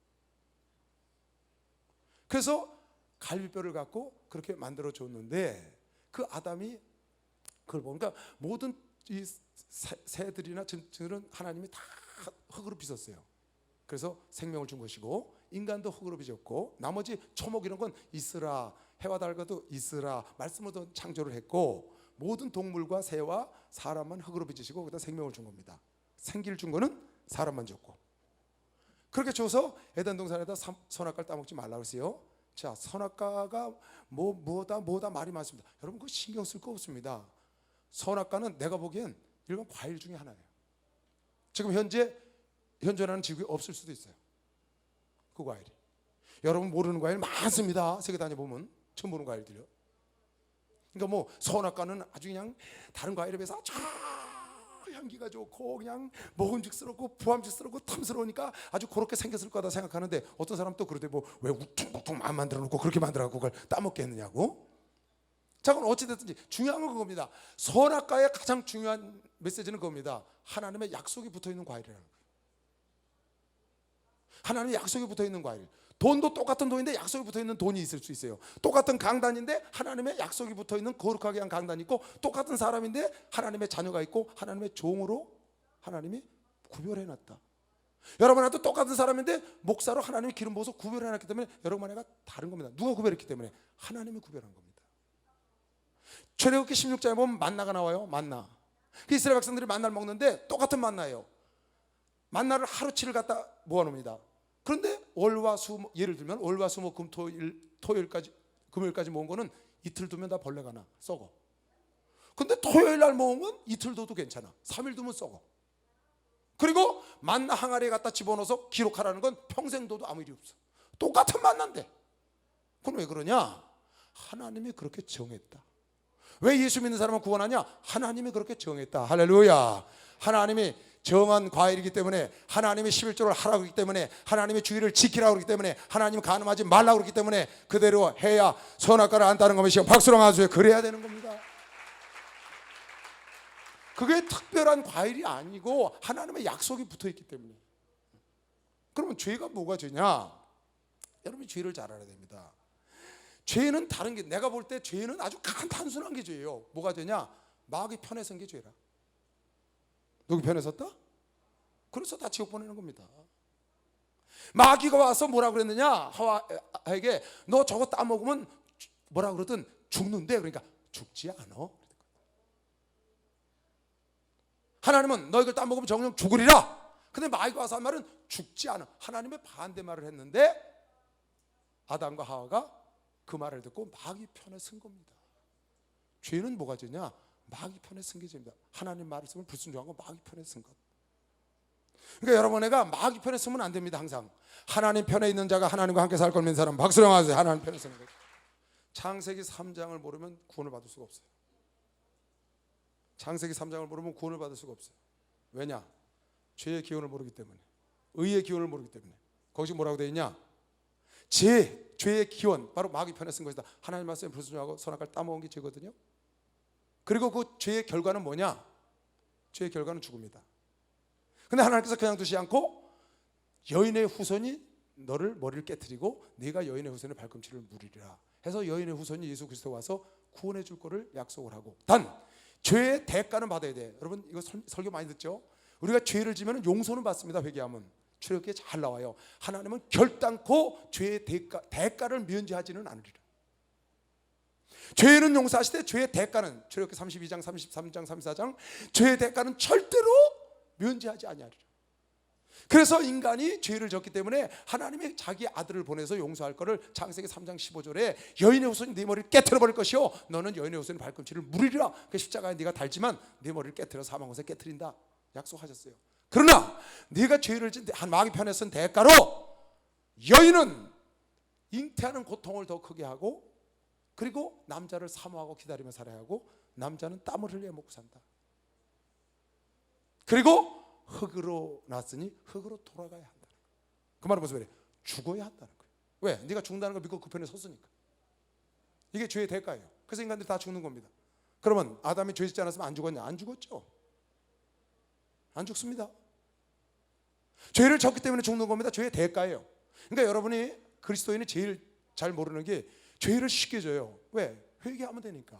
그래서 갈비뼈를 갖고 그렇게 만들어 줬는데, 그 아담이 그걸 보니까 모든 이 새들이나 짐승들은 하나님이 다 흙으로 빚었어요. 그래서 생명을 준 것이고, 인간도 흙으로 빚었고, 나머지 초목 이런 건 있으라, 해와 달과도 있으라 말씀으로 창조를 했고, 모든 동물과 새와 사람만 흙으로 빚으시고 그다음 생명을 준 겁니다. 생기를 준 거는 사람만 줬고. 그렇게 줘서 에덴 동산에다 선악과를 따먹지 말라고 했어요. 자, 선악과가 뭐다 말이 많습니다. 여러분 그거 신경 쓸 거 없습니다. 선악과는 내가 보기엔 일반 과일 중에 하나예요. 지금 현존하는 지구에 없을 수도 있어요, 그 과일이. 여러분 모르는 과일 많습니다. 세계 다녀보면 처음 보는 과일들이요. 그러니까 뭐 선악과는 아주 그냥 다른 과일에 비해서 아주 향이 향기가 좋고 그냥 먹음직스럽고 부함직스럽고 탐스러우니까 아주 그렇게 생겼을 거다 생각하는데 어떤 사람 또 그러대 뭐 왜 우퉁북퉁 안 만들어 놓고 그렇게 만들어갖고 그걸 따먹겠느냐고. 자, 그럼 어찌됐든지 중요한 건 그겁니다. 선악과의 가장 중요한 메시지는 그겁니다. 하나님의 약속이 붙어있는 과일이라는 거예요. 하나님의 약속이 붙어있는 과일. 돈도 똑같은 돈인데 약속이 붙어있는 돈이 있을 수 있어요. 똑같은 강단인데 하나님의 약속이 붙어있는 거룩하게 한 강단이 있고, 똑같은 사람인데 하나님의 자녀가 있고 하나님의 종으로 하나님이 구별해놨다. 여러분한테 똑같은 사람인데 목사로 하나님이 기름 부어서 구별해놨기 때문에 여러분 안에가 다른 겁니다. 누가 구별했기 때문에? 하나님이 구별한 겁니다. 출애굽기 16장에 보면 만나가 나와요. 만나. 그 이스라엘 백성들이 만나를 먹는데 똑같은 만나예요. 만나를 하루치를 갖다 모아놓습니다. 그런데 월화수, 예를 들면 월화수목 토요일까지 금요일까지 모은 거는 이틀 두면 다 벌레가 나, 썩어. 근데 토요일 날 모은 건 이틀 둬도 괜찮아. 3일 두면 썩어. 그리고 만나 항아리에 갖다 집어넣어서 기록하라는 건 평생 둬도 아무 일이 없어. 똑같은 만나인데. 그건 왜 그러냐? 하나님이 그렇게 정했다. 왜 예수 믿는 사람은 구원하냐? 하나님이 그렇게 정했다. 할렐루야. 하나님이 정한 과일이기 때문에, 하나님이 11조를 하라고 그러기 때문에, 하나님의 주의를 지키라고 그러기 때문에, 하나님이 간음하지 말라고 그러기 때문에 그대로 해야 선악과를 안 따는 것이요 박수로 맞아요. 그래야 되는 겁니다. 그게 특별한 과일이 아니고 하나님의 약속이 붙어있기 때문에. 그러면 죄가 뭐가 죄냐? 여러분이 죄를 잘 알아야 됩니다. 죄는 다른 게, 내가 볼 때 죄는 아주 단순한 게 죄예요. 뭐가 죄냐? 마귀 편에 선 게 죄라. 누구 편에 섰다? 그래서 다 지옥 보내는 겁니다. 마귀가 와서 뭐라 그랬느냐? 하와에게 너 저거 따먹으면 뭐라 그러든 죽는데, 그러니까 죽지 않아. 하나님은 너 이걸 따먹으면 정녕 죽으리라. 근데 마귀가 와서 한 말은 죽지 않아. 하나님의 반대 말을 했는데 아담과 하와가 그 말을 듣고 마귀 편에 선 겁니다. 죄는 뭐가 죄냐? 마귀 편에 쓴 게 죄입니다. 하나님 말씀을 불순종하고 마귀 편에 쓴 것. 그러니까 여러분에가 마귀 편에 쓰면 안 됩니다. 항상 하나님 편에 있는 자가 하나님과 함께 살 걸 믿는 사람 박수로 하세요. 하나님 편에 쓰는 거죠. 창세기 3장을 모르면 구원을 받을 수가 없어요. 창세기 3장을 모르면 구원을 받을 수가 없어요. 왜냐? 죄의 기원을 모르기 때문에, 의의 기원을 모르기 때문에. 거기서 뭐라고 되어 있냐? 죄의 기원, 바로 마귀 편에 쓴 것이다. 하나님 말씀에 불순종하고 선악과를 따먹은 게 죄거든요. 그리고 그 죄의 결과는 뭐냐? 죄의 결과는 죽음이다. 근데 하나님께서 그냥 두지 않고 여인의 후손이 너를 머리를 깨트리고 네가 여인의 후손의 발꿈치를 무리리라 해서 여인의 후손이 예수 그리스도가 와서 구원해 줄 거를 약속을 하고, 단 죄의 대가는 받아야 돼. 여러분 이거 설교 많이 듣죠? 우리가 죄를 지면 용서는 받습니다. 회개하면. 출애굽기에 잘 나와요. 하나님은 결단코 죄의 대가를 면제하지는 않으리라. 죄는 용서하시되 죄의 대가는, 출애굽기 32장 33장 34장, 죄의 대가는 절대로 면제하지 아니하리라. 그래서 인간이 죄를 졌기 때문에 하나님이 자기 아들을 보내서 용서할 것을 창세기 3장 15절에 여인의 후손이 네 머리를 깨트려 버릴 것이요 너는 여인의 후손의 발꿈치를 무리리라. 그 십자가에 네가 달지만 네 머리를 깨트려 사망 곳에 깨트린다 약속하셨어요. 그러나 네가 죄를 진 마귀 편에 쓴 대가로 여인은 잉태하는 고통을 더 크게 하고, 그리고 남자를 사모하고 기다리며 살아야 하고, 남자는 땀을 흘려 먹고 산다. 그리고 흙으로 났으니 흙으로 돌아가야 한다. 그 말은 무슨 말이에요? 죽어야 한다는 거예요. 왜? 네가 죽는다는 걸 믿고 그 편에 섰으니까. 이게 죄의 대가예요. 그래서 인간들이 다 죽는 겁니다. 그러면 아담이 죄 짓지 않았으면 안 죽었냐? 안 죽었죠. 안 죽습니다. 죄를 졌기 때문에 죽는 겁니다. 죄의 대가예요. 그러니까 여러분이 그리스도인이 제일 잘 모르는 게 죄를 쉽게 져요. 왜? 회개하면 되니까.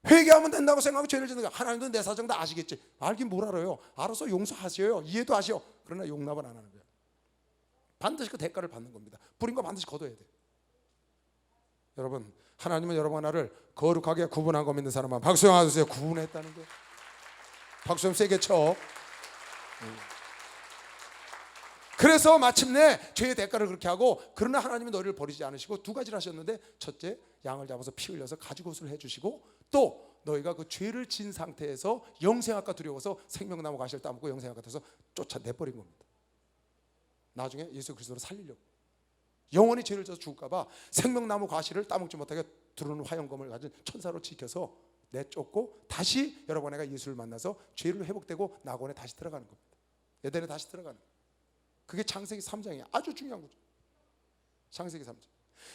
회개하면 된다고 생각하면 죄를 짓는 거야. 하나님도 내 사정 다 아시겠지. 알긴 뭘 알아요. 알아서 용서하셔요. 이해도 하셔. 그러나 용납은 안 하는 거야. 반드시 그 대가를 받는 겁니다. 뿌린 거 반드시 거둬야 돼. 여러분, 하나님은 여러분 하나를 거룩하게 구분한 거 믿는 사람만 박수 한번 주세요. 구분했다는 거. 박수 좀 세게 쳐. 그래서 마침내 죄의 대가를 그렇게 하고, 그러나 하나님이 너희를 버리지 않으시고 두 가지를 하셨는데, 첫째 양을 잡아서 피 흘려서 가죽옷을 해주시고, 또 너희가 그 죄를 진 상태에서 영생학과 두려워서 생명나무 가시를 따먹고 영생학 같아서 쫓아내버린 겁니다. 나중에 예수 그리스도를 살리려고, 영원히 죄를 져서 죽을까 봐 생명나무 과실을 따먹지 못하게 두르는 화영검을 가진 천사로 지켜서 내쫓고 다시 여러분 내가 예수를 만나서 죄를 회복되고 낙원에 다시 들어가는 겁니다. 에덴에 다시 들어가는 거예요. 그게 창세기 3장이에요. 아주 중요한 거죠. 창세기 3장.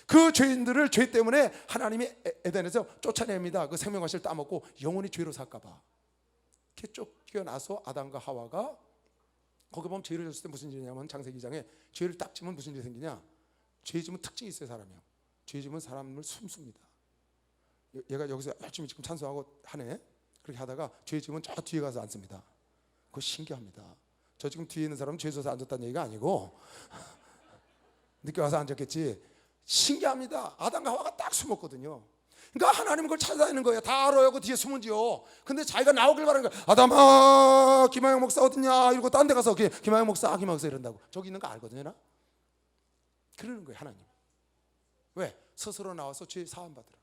그 죄인들을 죄 때문에 하나님이 에덴에서 쫓아냅니다. 그 생명과실을 따먹고 영원히 죄로 살까 봐. 이렇게 쫓겨나서 아담과 하와가 거기 보면 죄를 졌을 때 무슨 일이냐면 창세기 2장에 죄를 딱 지면 무슨 일이 생기냐. 죄 지면 특징이 있어요. 사람이요. 죄 지면 사람을 숨습니다. 얘가 여기서 열심히 지금 찬송하고 하네. 그렇게 하다가 죄 지면 저 뒤에 가서 앉습니다. 그거 신기합니다. 저 지금 뒤에 있는 사람은 죄 져서 앉았다는 얘기가 아니고 늦게 와서 앉았겠지. 신기합니다. 아담과 하와가 딱 숨었거든요. 그러니까 하나님은 그걸 찾아다니는 거예요. 다 알아요. 그 뒤에 숨은지요. 근데 자기가 나오길 바라는 거예요. 아담아, 김하영 목사 어딨냐? 이러고 딴 데 가서 김하영 목사 이런다고. 저기 있는 거 알거든요. 나? 그러는 거예요. 하나님. 왜? 스스로 나와서 죄 사함 받으라.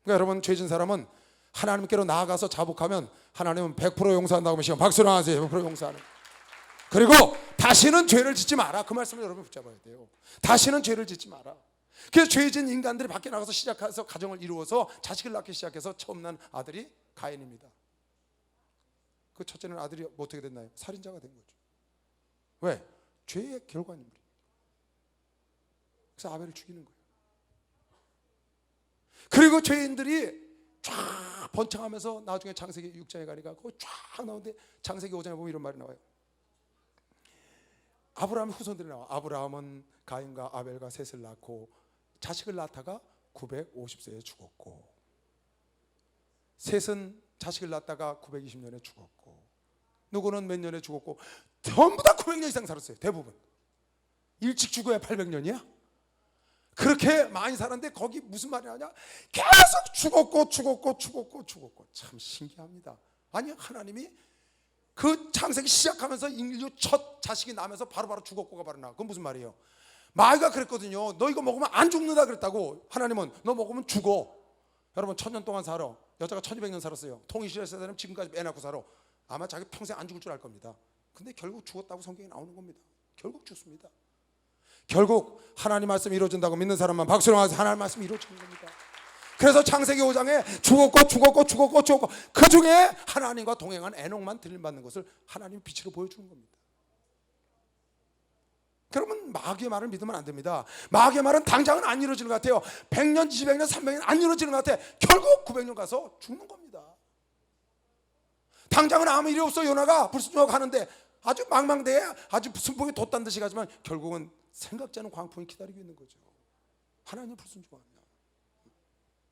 그러니까 여러분, 죄진 사람은 하나님께로 나아가서 자복하면 하나님은 100% 용서한다고 하시면 박수를 하세요. 100% 용서하는. 그리고 다시는 죄를 짓지 마라. 그 말씀을 여러분 붙잡아야 돼요. 다시는 죄를 짓지 마라. 그래서 죄진 인간들이 밖에 나가서 시작해서 가정을 이루어서 자식을 낳기 시작해서 처음 난 아들이 가인입니다. 그 첫째는 아들이 어떻게 됐나요? 살인자가 된 거죠. 왜? 죄의 결과입니다. 그래서 아벨을 죽이는 거예요. 그리고 죄인들이 쫙 번창하면서 나중에 창세기 6장에 가니까 거기 쫙 나오는데 창세기 5장에 보면 이런 말이 나와요. 아브라함의 후손들이 나와. 아브라함은 가인과 아벨과 셋을 낳고 자식을 낳다가 950세에 죽었고, 셋은 자식을 낳다가 920년에 죽었고, 누구는 몇 년에 죽었고, 전부 다 900년 이상 살았어요. 대부분. 일찍 죽어야 800년이야. 그렇게 많이 살았는데 거기 무슨 말이 나냐? 계속 죽었고 참 신기합니다. 아니, 하나님이 그 창세기 시작하면서 인류 첫 자식이 나면서 바로바로 죽었고가 바로 나. 그건 무슨 말이에요? 마귀가 그랬거든요. 너 이거 먹으면 안 죽는다 그랬다고. 하나님은 너 먹으면 죽어. 여러분 1000년 동안 살아. 여자가 1200년 살았어요. 통일시대 사람은 지금까지 애 낳고 살아. 아마 자기 평생 안 죽을 줄 알 겁니다. 근데 결국 죽었다고 성경에 나오는 겁니다. 결국 죽습니다. 결국 하나님 말씀이 이루어진다고 믿는 사람만 박수로 하면서 하나님 말씀이 이루어지는 겁니다. 그래서 창세기 5장에 죽었고 그 중에 하나님과 동행한 에녹만 들림받는 것을 하나님 빛으로 보여주는 겁니다. 그러면 마귀의 말을 믿으면 안 됩니다. 마귀의 말은 당장은 안 이루어지는 것 같아요. 100년, 200년, 300년 안 이루어지는 것 같아. 결국 900년 가서 죽는 겁니다. 당장은 아무 일이 없어. 요나가 불순종하고 하는데 아주 망망대해 아주 순풍이 돛단 듯이 가지만 결국은 생각지 않은 광풍이 기다리고 있는 거죠. 하나님 불순종하면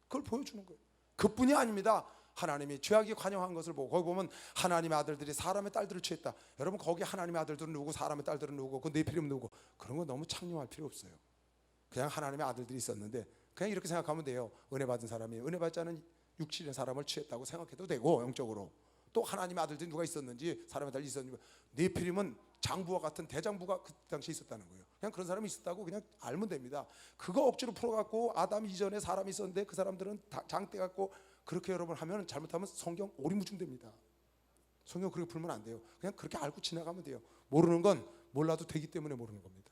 그걸 보여주는 거예요. 그뿐이 아닙니다. 하나님이 죄악이 관영한 것을 보고 거기 보면 하나님의 아들들이 사람의 딸들을 취했다. 여러분 거기 하나님의 아들들은 누구고 사람의 딸들은 누구고 그 네피림 누구고 그런 거 너무 창념할 필요 없어요. 그냥 하나님의 아들들이 있었는데 그냥 이렇게 생각하면 돼요. 은혜 받은 사람이 은혜 받지 않은 육신의 사람을 취했다고 생각해도 되고, 영적으로 또 하나님의 아들들이 누가 있었는지, 사람의 딸이 있었는지, 네피림은 장부와 같은 대장부가 그 당시에 있었다는 거예요. 그냥 그런 사람이 있었다고 그냥 알면 됩니다. 그거 억지로 풀어갖고 아담 이전에 사람이 있었는데 그 사람들은 장대 갖고 그렇게 여러분 하면 잘못하면 성경 오리무중됩니다. 성경 그렇게 풀면 안 돼요. 그냥 그렇게 알고 지나가면 돼요. 모르는 건 몰라도 되기 때문에 모르는 겁니다.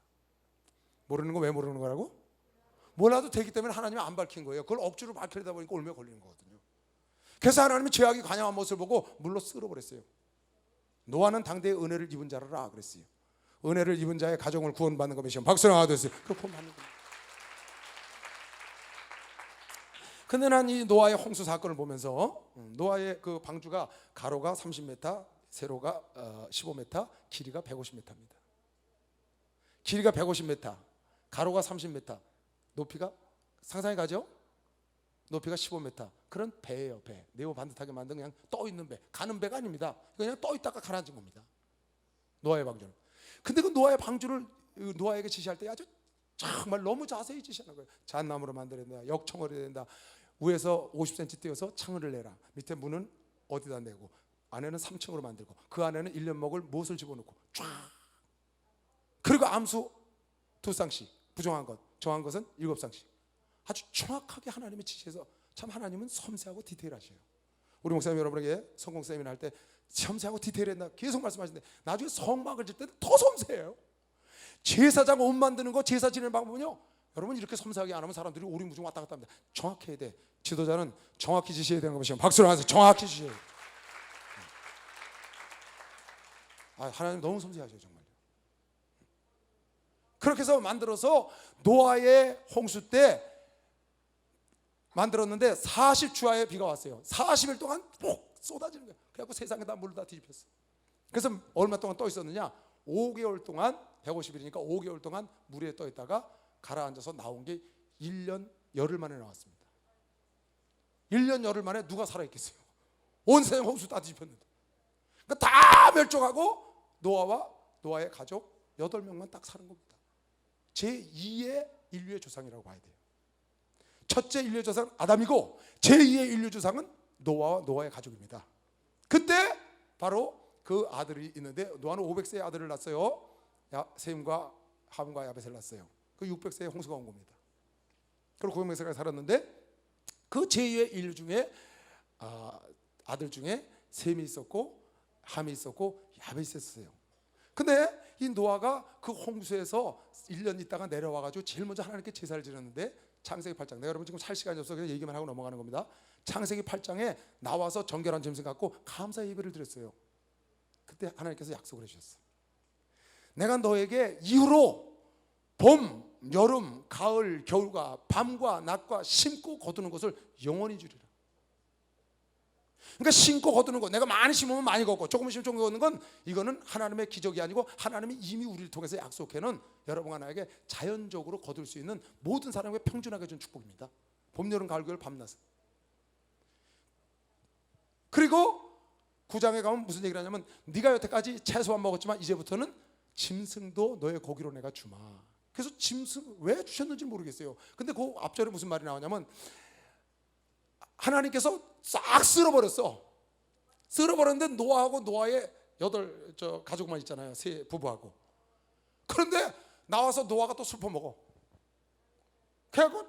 모르는 건 왜 모르는 거라고? 몰라도 되기 때문에 하나님이 안 밝힌 거예요. 그걸 억지로 밝히려다 보니까 올며 걸리는 거거든요. 그래서 하나님이 죄악이 관영한 모습을 보고 물로 쓸어버렸어요. 노아는 당대의 은혜를 입은 자라 그랬어요. 은혜를 입은 자의 가정을 구원받는 것이면 박수를 하듯이 그 구원받는 겁니다. 근데 난 이 노아의 홍수 사건을 보면서 노아의 그 방주가 가로가 30m, 세로가 15m, 길이가 150m입니다. 길이가 150m, 가로가 30m, 높이가 상상이 가죠? 높이가 15m. 그런 배예요, 배. 네모 반듯하게 만든 그냥 떠 있는 배. 가는 배가 아닙니다. 그냥 떠 있다가 가라앉은 겁니다. 노아의 방주는. 근데 그 노아의 방주를 노아에게 지시할 때 아주 정말 너무 자세히 지시하는 거예요. 잣나무로 만들어야 된다. 역청을 해야 된다. 위에서 50cm 띄어서 창을 내라. 밑에 문은 어디다 내고 안에는 3층으로 만들고 그 안에는 1년 먹을 못을 집어넣고 쫙. 그리고 암수 2쌍씩, 부정한 것, 정한 것은 7쌍씩. 아주 정확하게 하나님의 지시해서, 참 하나님은 섬세하고 디테일하셔요. 우리 목사님 여러분에게 성공 세미나 할 때 섬세하고 디테일했나 계속 말씀하시는데 나중에 성막을 질 때는 더 섬세해요. 제사장 옷 만드는 거, 제사 지내는 방법은요 여러분 이렇게 섬세하게 안 하면 사람들이 오리무중 왔다 갔다 합니다. 정확해야 돼. 지도자는 정확히 지시해야 되는 것이요. 박수를 하면서 정확히 지시해야 돼. 하나님 너무 섬세하셔요 정말요. 그렇게 해서 만들어서 노아의 홍수 때 만들었는데 40주하의 비가 왔어요. 40일 동안 푹 쏟아지는 거예요. 그래갖고 세상에 다 물 다 뒤집혔어. 그래서 얼마 동안 떠 있었느냐? 5개월 동안 150일이니까 5개월 동안 물 위에 떠 있다가 가라앉아서 나온 게 1년 열흘 만에 나왔습니다. 1년 열흘 만에 누가 살아있겠어요? 온 세상 홍수 다 뒤집혔는데. 그러니까 다 멸종하고 노아와 노아의 가족 8명만 딱 사는 겁니다. 제2의 인류의 조상이라고 봐야 돼요. 첫째 인류의 조상은 아담이고 제2의 인류 조상은 노아와 노아의 가족입니다. 그때 바로 그 아들이 있는데 노아는 500세의 아들을 낳았어요. 셈과 함과 야벳을 낳았어요. 그 600세에 홍수가 온 겁니다. 그리고 900세까지 살았는데 그 제2의 인류 중에 아들 중에 셈이 있었고 함이 있었고 야벳이 있었어요. 근데 이 노아가 그 홍수에서 1년 있다가 내려와가지고 제일 먼저 하나님께 제사를 지냈는데 창세기 8장, 내가 여러분 지금 살 시간이 없어서 그냥 얘기만 하고 넘어가는 겁니다. 창세기 8장에 나와서 정결한 짐승 갖고 감사 예배를 드렸어요. 그때 하나님께서 약속을 해주셨어요. 내가 너에게 이후로 봄, 여름, 가을, 겨울과 밤과 낮과 심고 거두는 것을 영원히 주리라. 그러니까 심고 거두는 것, 내가 많이 심으면 많이 걷고 조금 심으면 조금 걷는 건 이거는 하나님의 기적이 아니고 하나님이 이미 우리를 통해서 약속해놓은 여러분과 나에게 자연적으로 거둘 수 있는 모든 사람에게 평준하게 준 축복입니다. 봄, 여름, 가을, 겨울, 밤낮. 그리고 9장에 가면 무슨 얘기를 하냐면 네가 여태까지 채소만 먹었지만 이제부터는 짐승도 너의 고기로 내가 주마. 그래서 짐승 왜 주셨는지 모르겠어요. 근데 그 앞절에 무슨 말이 나오냐면 하나님께서 싹 쓸어버렸어. 쓸어버렸는데 노아하고 노아의 8 가족만 있잖아요. 세 부부하고. 그런데 나와서 노아가 또 슬퍼 먹어. 그래갖고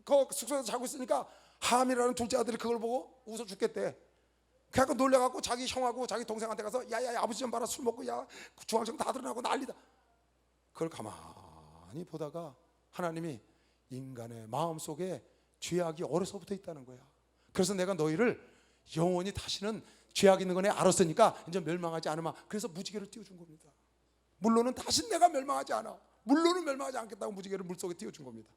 그 숙소에서 자고 있으니까 함이라는 둘째 아들이 그걸 보고 웃어 죽겠대. 그래갖고 놀래갖고 자기 형하고 자기 동생한테 가서 야야 아버지 좀 봐라, 술 먹고 야 중앙청 다 드러나고 난리다. 그걸 가만히 보다가 하나님이 인간의 마음속에 죄악이 어려서부터 있다는 거야. 그래서 내가 너희를 영원히 다시는 죄악 있는 거네 알았으니까 이제 멸망하지 않으마. 그래서 무지개를 띄워준 겁니다. 물로는 다시 내가 멸망하지 않아. 물로는 멸망하지 않겠다고 무지개를 물속에 띄워준 겁니다.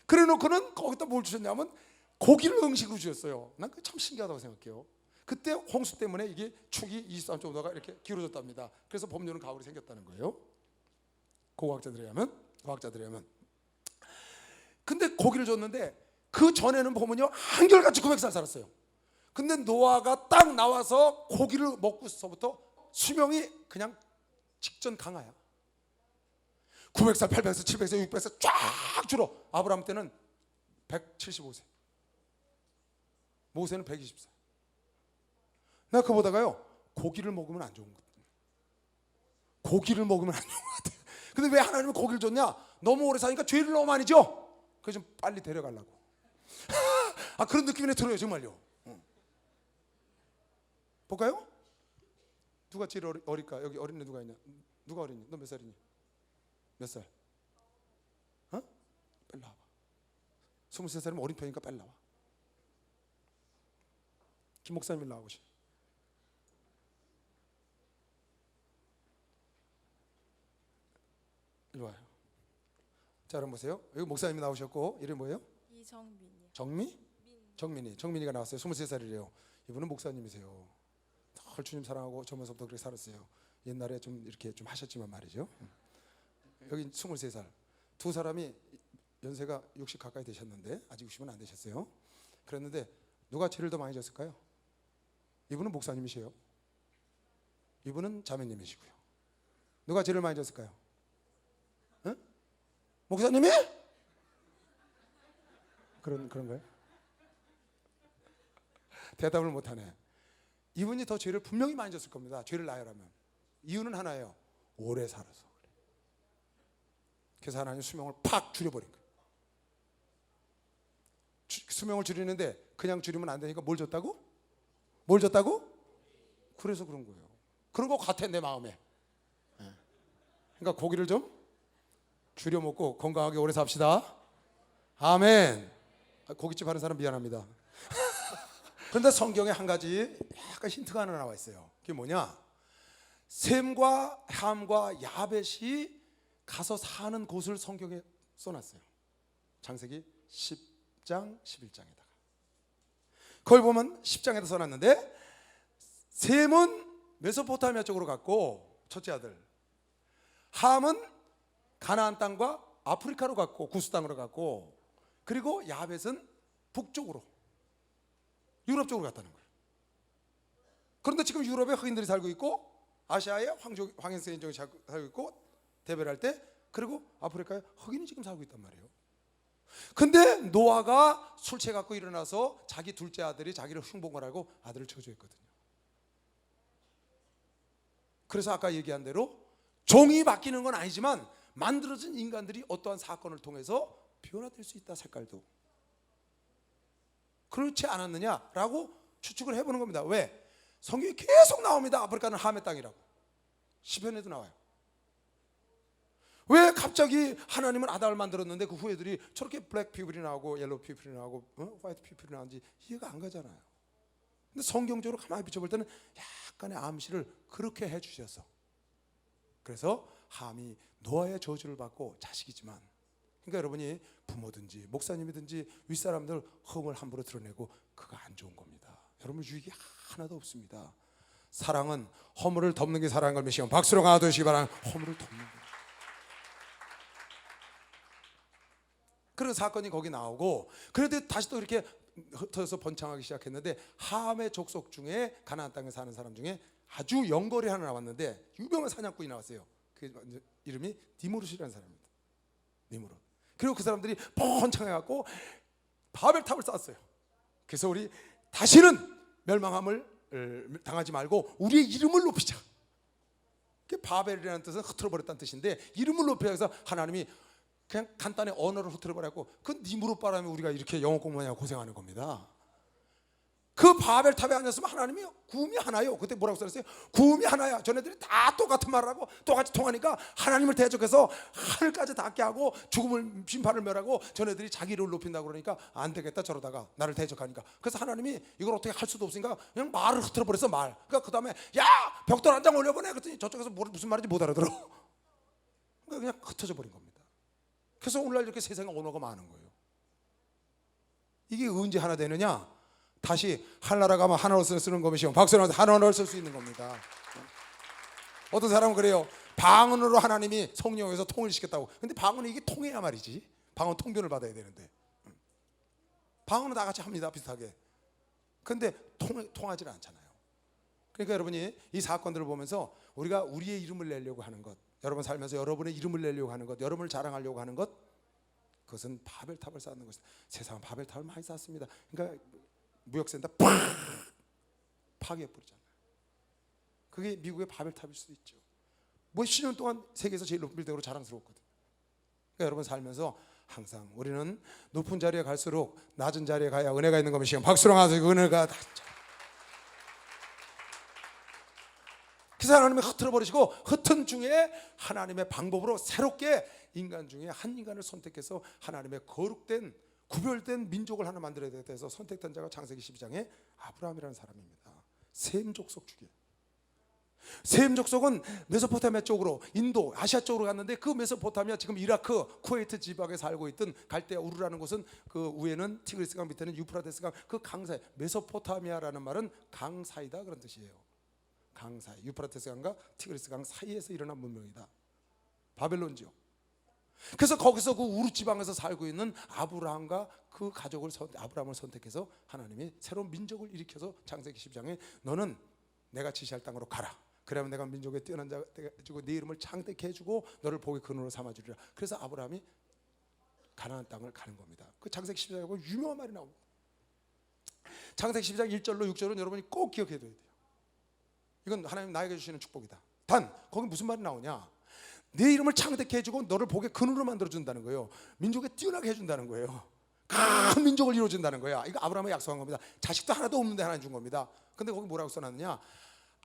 그래 놓고는 거기다 뭘 주셨냐면 고기를 응식으로 주셨어요. 난 그게 참 신기하다고 생각해요. 그때 홍수 때문에 이게 축이 23.5도가 이렇게 기울어졌답니다. 그래서 봄, 여름, 가을이 생겼다는 거예요. 과학자들에 의하면. 근데 고기를 줬는데 그 전에는 보면요 한결같이 900살 살았어요. 근데 노아가 딱 나와서 고기를 먹고서부터 수명이 그냥 직전 강화야. 900살, 800살, 700살, 600살 쫙 줄어. 아브라함 때는 175세, 모세는 120살. 나 그거 보다가요 고기를 먹으면 안 좋은 것 같아요. 고기를 먹으면 안 좋은 것 같아요. 근데 왜 하나님은 고기를 줬냐? 너무 오래 사니까 죄를 너무 많이 져. 그래서 좀 빨리 데려가려고. 그런 느낌이 들어요 정말요. 볼까요? 누가 제일 어릴까? 여기 어린애 누가 있냐? 누가 어린이? 너 몇 살이니? 몇 살? 빨리 나와봐. 23살이면 어린 편이니까 빨리 나와. 김 목사님 나와보시. 이리 와요. 자, 그럼 보세요. 여기 목사님이 나오셨고 이름이 뭐예요? 이정민이요. 정미? 정민이가 나왔어요. 23살이래요. 이분은 목사님이세요. 늘 주님 사랑하고 저면서부터 그렇게 살았어요. 옛날에 좀 이렇게 좀 하셨지만 말이죠. 여기 23살. 두 사람이 연세가 60 가까이 되셨는데 아직 60은 안 되셨어요. 그랬는데 누가 죄를 더 많이 졌을까요? 이분은 목사님이세요. 이분은 자매님이시고요. 누가 죄를 많이 졌을까요? 응? 목사님이? 그런가요? 대답을 못하네. 이분이 더 죄를 분명히 많이 졌을 겁니다. 죄를 나열하면. 이유는 하나예요. 오래 살아서 그래. 그래서 하나님 수명을 팍 줄여버린 거예요. 수명을 줄이는데 그냥 줄이면 안 되니까 뭘 줬다고? 뭘 줬다고? 그래서 그런 거예요. 그런 거 같아 내 마음에. 그러니까 고기를 좀 줄여 먹고 건강하게 오래 삽시다. 아멘. 고깃집 하는 사람 미안합니다. 그런데 성경에 한 가지 약간 힌트가 하나 나와 있어요. 그게 뭐냐? 셈과 함과 야벳이 가서 사는 곳을 성경에 써놨어요. 창세기 10장 11장에다가. 그걸 보면 10장에다 써놨는데, 셈은 메소포타미아 쪽으로 갔고 첫째 아들, 함은 가나안 땅과 아프리카로 갔고 구스 땅으로 갔고, 그리고 야벳은 북쪽으로 유럽 쪽으로 갔다는 거예요. 그런데 지금 유럽에 흑인들이 살고 있고, 아시아에 황인세인종이 살고 있고, 대별할 때, 그리고 아프리카에 흑인이 지금 살고 있단 말이에요. 근데 노아가 술 취해갖고 일어나서 자기 둘째 아들이 자기를 흉보을 하고 아들을 저주했거든요. 그래서 아까 얘기한 대로 종이 바뀌는 건 아니지만 만들어진 인간들이 어떠한 사건을 통해서 변화될 수 있다. 색깔도 그렇지 않았느냐라고 추측을 해보는 겁니다. 왜? 성경이 계속 나옵니다. 아프리카는 함의 땅이라고. 시편에도 나와요. 왜 갑자기 하나님은 아담을 만들었는데 그 후예들이 저렇게 블랙 피플이 나오고 옐로우 피플이 나오고 화이트 피플이 나오는지 이해가 안 가잖아요. 근데 성경적으로 가만히 비춰볼 때는 약간의 암시를 그렇게 해주셨어. 그래서 함이 노아의 저주를 받고 자식이지만, 그러니까 여러분이 부모든지 목사님이든지 윗사람들 허물 함부로 드러내고 그거 안 좋은 겁니다. 여러분 유익이 하나도 없습니다. 사랑은 허물을 덮는 게 사랑인 걸 믿으시면 박수로 강화되시기 바랍니다. 허물을 덮는 거예요. 그런 사건이 거기 나오고, 그런데 다시 또 이렇게 흩어져서 번창하기 시작했는데, 함의 족속 중에 가나안 땅에 사는 사람 중에 아주 영걸이 하나 나왔는데 유명한 사냥꾼이 나왔어요. 그 이름이 니무롯이라는 사람입니다. 니무롯. 그리고 그 사람들이 번창해갖고 바벨탑을 쌓았어요. 그래서 우리 다시는 멸망함을 당하지 말고 우리의 이름을 높이자. 바벨이라는 뜻은 흐트러버렸다는 뜻인데, 이름을 높여야 해서 하나님이 그냥 간단히 언어를 흐트러버렸고, 그 니무롯 바람에 우리가 이렇게 영어 공부하냐고 고생하는 겁니다. 그 바벨탑에 앉았으면 하나님이 구음이 하나요. 그때 뭐라고 써놨어요? 구음이 하나야. 전애들이 다 똑같은 말을 하고 똑같이 통하니까 하나님을 대적해서 하늘까지 닿게 하고 죽음을 심판을 멸하고 전애들이 자기를 높인다고 그러니까 안 되겠다 저러다가 나를 대적하니까. 그래서 하나님이 이걸 어떻게 할 수도 없으니까 그냥 말을 흐트러버렸어. 말. 그러니까 그 다음에 야 벽돌 한 장 올려보내. 그랬더니 저쪽에서 무슨 말인지 못 알아들어. 그러니까 그냥 흩어져 버린 겁니다. 그래서 오늘날 이렇게 세상에 언어가 많은 거예요. 이게 언제 하나 되느냐? 다시 하나라 가면 하나로 쓰는 것이요 박수로 하나로 쓸 수 있는 겁니다. 어떤 사람은 그래요. 방언으로 하나님이 성령에서 통일시켰다고. 근데 방언은 이게 통해야 말이지. 방언 통변을 받아야 되는데, 방언은 다 같이 합니다. 비슷하게. 근데 통하지 않잖아요. 그러니까 여러분이 이 사건들을 보면서 우리가 우리의 이름을 내려고 하는 것, 여러분 살면서 여러분의 이름을 내려고 하는 것, 여러분을 자랑하려고 하는 것, 그것은 바벨탑을 쌓는 것이다. 세상은 바벨탑을 많이 쌓습니다. 그러니까 무역센터 파괴해버리잖아요. 그게 미국의 바벨탑일 수도 있죠. 뭐 10년 동안 세계에서 제일 높은 빌딩으로 자랑스러웠거든요. 그러니까 여러분 살면서 항상 우리는 높은 자리에 갈수록 낮은 자리에 가야 은혜가 있는 것이요 박수로 가서 은혜가 다. 그래서 하나님이 흐트러버리시고 흩은 중에 하나님의 방법으로 새롭게 인간 중에 한 인간을 선택해서 하나님의 거룩된 구별된 민족을 하나 만들어야 돼서 선택된 자가 창세기 12장에 아브라함이라는 사람입니다. 셈 족속 중에. 셈 족속은 메소포타미아 쪽으로, 인도, 아시아 쪽으로 갔는데, 그 메소포타미아 지금 이라크, 쿠웨이트 지방에 살고 있던 갈대아 우르라는 곳은 그 위에는 티그리스강, 밑에는 유프라데스강, 그 강사이. 메소포타미아라는 말은 강 사이다 그런 뜻이에요. 강 사이, 유프라데스강과 티그리스강 사이에서 일어난 문명이다. 바벨론 지역. 그래서 거기서 그 우르 지방에서 살고 있는 아브라함과 그 가족을 아브라함을 선택해서 하나님이 새로운 민족을 일으켜서 창세기 12장에 너는 내가 지시할 땅으로 가라. 그러면 내가 민족에 뛰어난 자가 되고 네 이름을 창대케 해주고 너를 복의 근원으로 삼아주리라. 그래서 아브라함이 가나안 땅을 가는 겁니다. 그 창세기 12장에 유명한 말이 나옵니다. 창세기 12장 1절로 6절은 여러분이 꼭 기억해둬야 돼요. 이건 하나님 나에게 주시는 축복이다. 단 거기 무슨 말이 나오냐? 내 이름을 창대케 해주고 너를 복의 근원으로 만들어준다는 거예요. 민족에 뛰어나게 해준다는 거예요. 큰 민족을 이루어준다는 거야. 이거 아브라함이 약속한 겁니다. 자식도 하나도 없는데 하나 준 겁니다. 근데 거기 뭐라고 써놨느냐?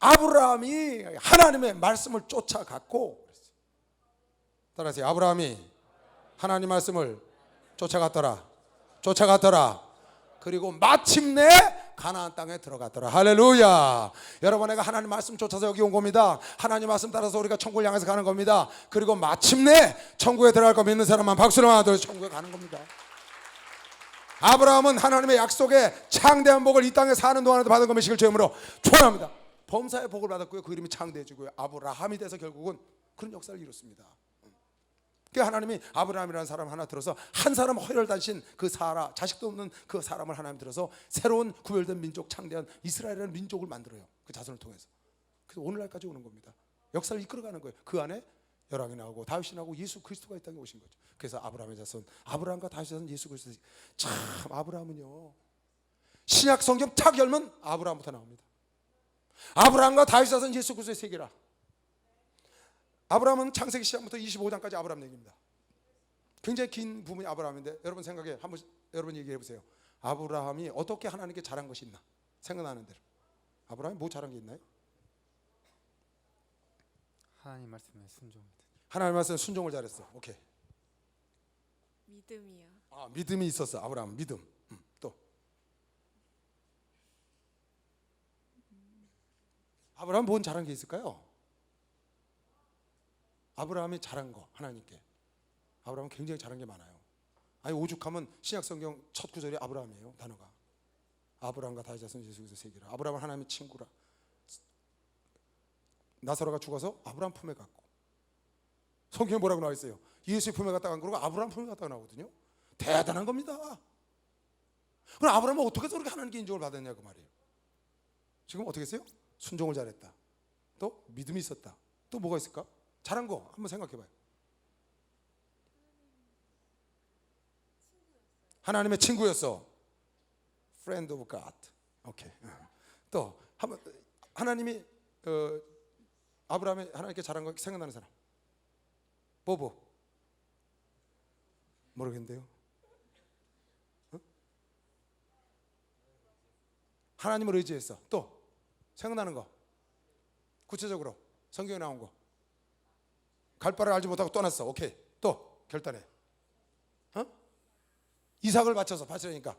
아브라함이 하나님의 말씀을 쫓아갔고, 따라하세요. 아브라함이 하나님 말씀을 쫓아갔더라. 그리고 마침내 가나안 땅에 들어갔더라. 할렐루야. 여러분, 내가 하나님 말씀 쫓아서 여기 온 겁니다. 하나님 말씀 따라서 우리가 천국을 향해서 가는 겁니다. 그리고 마침내 천국에 들어갈 거 믿는 사람만 박수를 하나 들어 천국에 가는 겁니다. 아브라함은 하나님의 약속에 창대한 복을 이 땅에 사는 동안에도 받은 것이길 주님으로 축원합니다. 범사의 복을 받았고요. 그 이름이 창대해지고요. 아브라함이 돼서 결국은 그런 역사를 이뤘습니다. 그 하나님이 아브라함이라는 사람 하나 들어서 한 사람 허혈단신 그 사라, 자식도 없는 그 사람을 하나님 들어서 새로운 구별된 민족, 창대한 이스라엘이라는 민족을 만들어요. 그 자손을 통해서. 그래서 오늘날까지 오는 겁니다. 역사를 이끌어가는 거예요. 그 안에 열왕이 나오고 다윗이 나오고 예수 그리스도가 이 땅에 오신 거죠. 그래서 아브라함의 자손, 아브라함과 다윗의 자손 예수 그리스도. 참 아브라함은요, 신약 성경 탁 열면 아브라함부터 나옵니다. 아브라함과 다윗의 자손 예수 그리스도의 세계라. 아브라함은 창세기 시작부터 25장까지 아브라함 얘기입니다. 굉장히 긴 부분이 아브라함인데 여러분 생각에 한번 여러분 얘기해 보세요. 아브라함이 어떻게 하나님께 잘한 것이 있나? 생각나는 대로. 아브라함이 뭐 잘한 게 있나요? 하나님 말씀에 순종입니다. 하나님 말씀에 순종을 잘했어. 오케이. 믿음이요. 아, 믿음이 있었어. 아브라함 믿음. 또 아브라함 뭔 잘한 게 있을까요? 아브라함이 잘한 거 하나님께. 아브라함은 굉장히 잘한 게 많아요. 아니 오죽하면 신약 성경 첫 구절이 아브라함이에요. 단어가. 아브라함과 다윗 자손 예수 그리스도 세계라. 아브라함은 하나님의 친구라. 나사로가 죽어서 아브라함 품에 갔고. 성경에 뭐라고 나와 있어요? 예수의 품에 갔다가 안 그러고 아브라함 품에 갔다가 나오거든요. 대단한 겁니다. 그럼 아브라함은 어떻게 저렇게 하나님께 인정을 받았냐 그 말이에요. 지금 어떻게 했어요? 순종을 잘했다. 또 믿음이 있었다. 또 뭐가 있을까? 잘한 거 한번 생각해 봐요. 하나님의 친구였어. Friend of God. 오케이. 또 한번 하나님이 아브라함이 하나님께 잘한 거 생각나는 사람. 보보. 모르겠는데요. 어? 하나님을 의지했어. 또 생각나는 거. 구체적으로 성경에 나온 거. 갈 바를 알지 못하고 떠났어. 오케이. 또 결단해. 이삭을 바쳐서 바치라니까.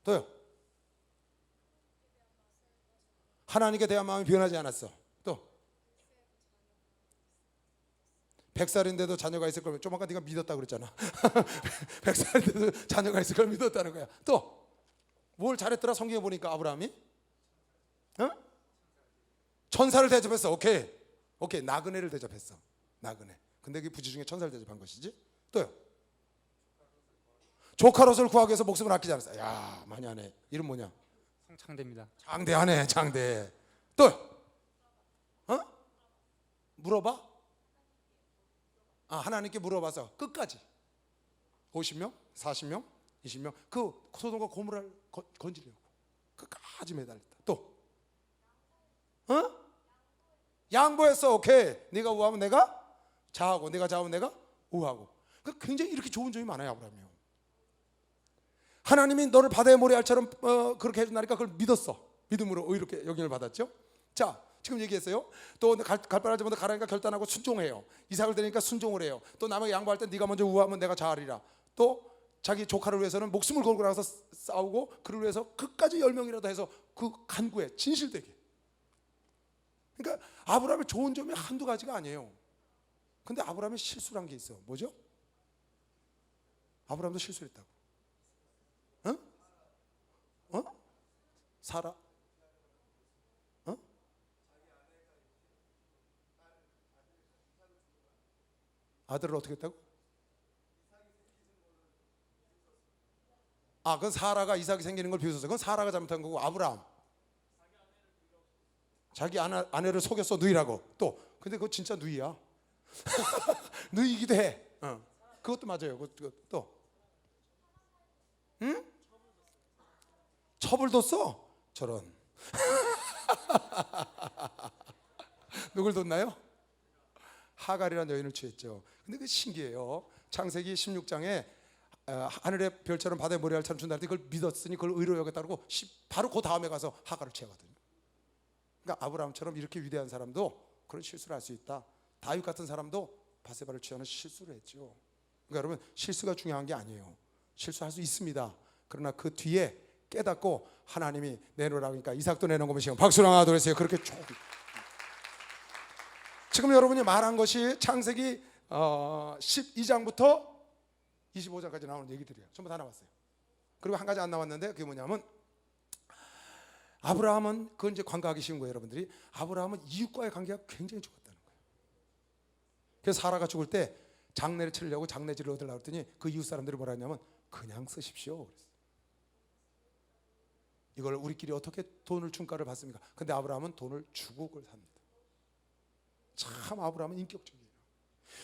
또요. 하나님께 대한 마음이 변하지 않았어. 또 100살인데도 자녀가 있을 걸. 좀 아까 네가 믿었다 그랬잖아. 100살인데도 자녀가 있을 걸 믿었다는 거야. 또 뭘 잘했더라? 성경에 보니까 아브라함이 천사를 대접했어. 오케이. 나그네를 대접했어. 나그네. 근데 그 부지 중에 천사를 대접한 것이지. 또요. 조카롯을 구하기 위해서 목숨을 아끼지 않았어. 야, 많이 하네. 이름 뭐냐? 성창대입니다. 장대하네. 장대. 또요. 물어봐? 하나님께 물어봐서 끝까지 50명, 40명, 20명 그 소돔과 고모라를 건지려고 끝까지 매달렸다. 또 양보했어. 오케이. 네가 우하면 내가 자하고 네가 자하면 내가 우하고. 그러니까 굉장히 이렇게 좋은 점이 많아요. 아브라함이요. 하나님이 너를 바다의 모래알처럼 그렇게 해준다니까 그걸 믿었어. 믿음으로 이렇게 영향을 받았죠. 자, 지금 얘기했어요. 또 갈 바를 알지 못하고 가라니까 결단하고 순종해요. 이삭을 드리니까 순종을 해요. 또 남에게 양보할 때 네가 먼저 우하면 내가 자하리라. 또 자기 조카를 위해서는 목숨을 걸고 나가서 싸우고 그를 위해서 끝까지 10명이라도 해서 그 간구에 진실되게. 그러니까 아브라함의 좋은 점이 한두 가지가 아니에요. 근데 아브라함이 실수란 게 있어. 뭐죠? 아브라함도 실수했다고. 사라? 아들을 어떻게 했다고? 그건 사라가 이삭이 생기는 걸 비웃었어. 그건 사라가 잘못한 거고 아브라함 자기 아내를 속였어. 누이라고. 또 근데 그거 진짜 누이야. 누이기도 해. 그것도 맞아요. 그것도 또 첩을 뒀어. 저런. 누굴 뒀나요? 하갈이라는 여인을 취했죠. 근데 그 신기해요. 창세기 16장에 하늘의 별처럼 바다의 모래알처럼 준다는데 그걸 믿었으니 그걸 의로 여겼다고 바로 그 다음에 가서 하갈을 취하거든요. 그러니까 아브라함처럼 이렇게 위대한 사람도 그런 실수를 할 수 있다. 다윗 같은 사람도 바세바를 취하는 실수를 했죠. 그러니까 여러분 실수가 중요한 게 아니에요. 실수할 수 있습니다. 그러나 그 뒤에 깨닫고 하나님이 내놓으라고 하니까 이삭도 내놓은 거면 지금 박수를 하나 더 했어요. 그렇게 쭉. 지금 여러분이 말한 것이 창세기 12장부터 25장까지 나오는 얘기들이에요. 전부 다 나왔어요. 그리고 한 가지 안 나왔는데 그게 뭐냐면 아브라함은 그건 이제 관가하기 쉬운 거예요. 여러분들이 아브라함은 이웃과의 관계가 굉장히 좋았다는 거예요. 그래서 사라가 죽을 때 장례를 치르려고 장례지를 얻으려고 했더니 그 이웃 사람들이 뭐라 했냐면 그냥 쓰십시오 그랬어요. 이걸 우리끼리 어떻게 돈을 중가를 받습니까? 근데 아브라함은 돈을 주고 그걸 삽니다. 참 아브라함은 인격적이에요.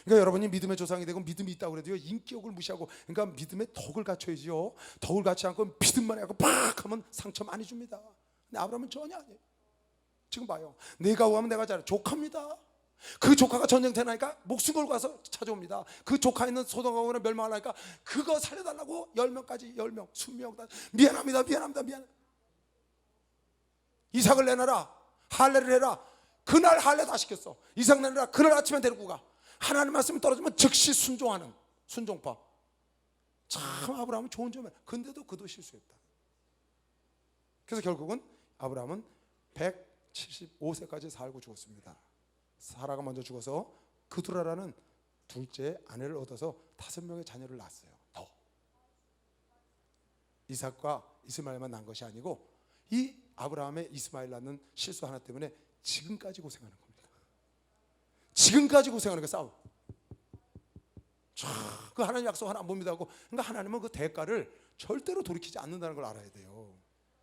그러니까 여러분이 믿음의 조상이 되고 믿음이 있다고 그래도요 인격을 무시하고, 그러니까 믿음의 덕을 갖춰야지요. 덕을 갖지 않고 믿음만 하고 팍 하면 상처 많이 줍니다. 근데 아브라함은 전혀 아니에요. 지금 봐요. 내가 오하면 내가 잘해. 조카입니다. 그 조카가 전쟁터 나니까 목숨 걸고 가서 찾아옵니다. 그 조카 있는 소돔과 고모라 멸망하니까 그거 살려달라고 10명까지 10명 20명 다 미안합니다 미안합니다. 이삭을 내놔라, 할례를 해라. 그날 할례 다 시켰어. 이삭 내놔라. 그날 아침에 데리고 가. 하나님 말씀이 떨어지면 즉시 순종하는 순종파. 참 아브라함은 좋은 점이에요. 근데도 그도 실수했다. 그래서 결국은 아브라함은 175세까지 살고 죽었습니다. 사라가 먼저 죽어서 그두라라는 둘째 아내를 얻어서 5명의 자녀를 낳았어요. 더 이삭과 이스마엘만 낳은 것이 아니고 이 아브라함의 이스마엘 낳는 실수 하나 때문에 지금까지 고생하는 겁니다. 지금까지 고생하는 게 싸움. 그 하나님 약속 하나 못 믿어하고, 그러니까 하나님은 그 대가를 절대로 돌이키지 않는다는 걸 알아야 돼요.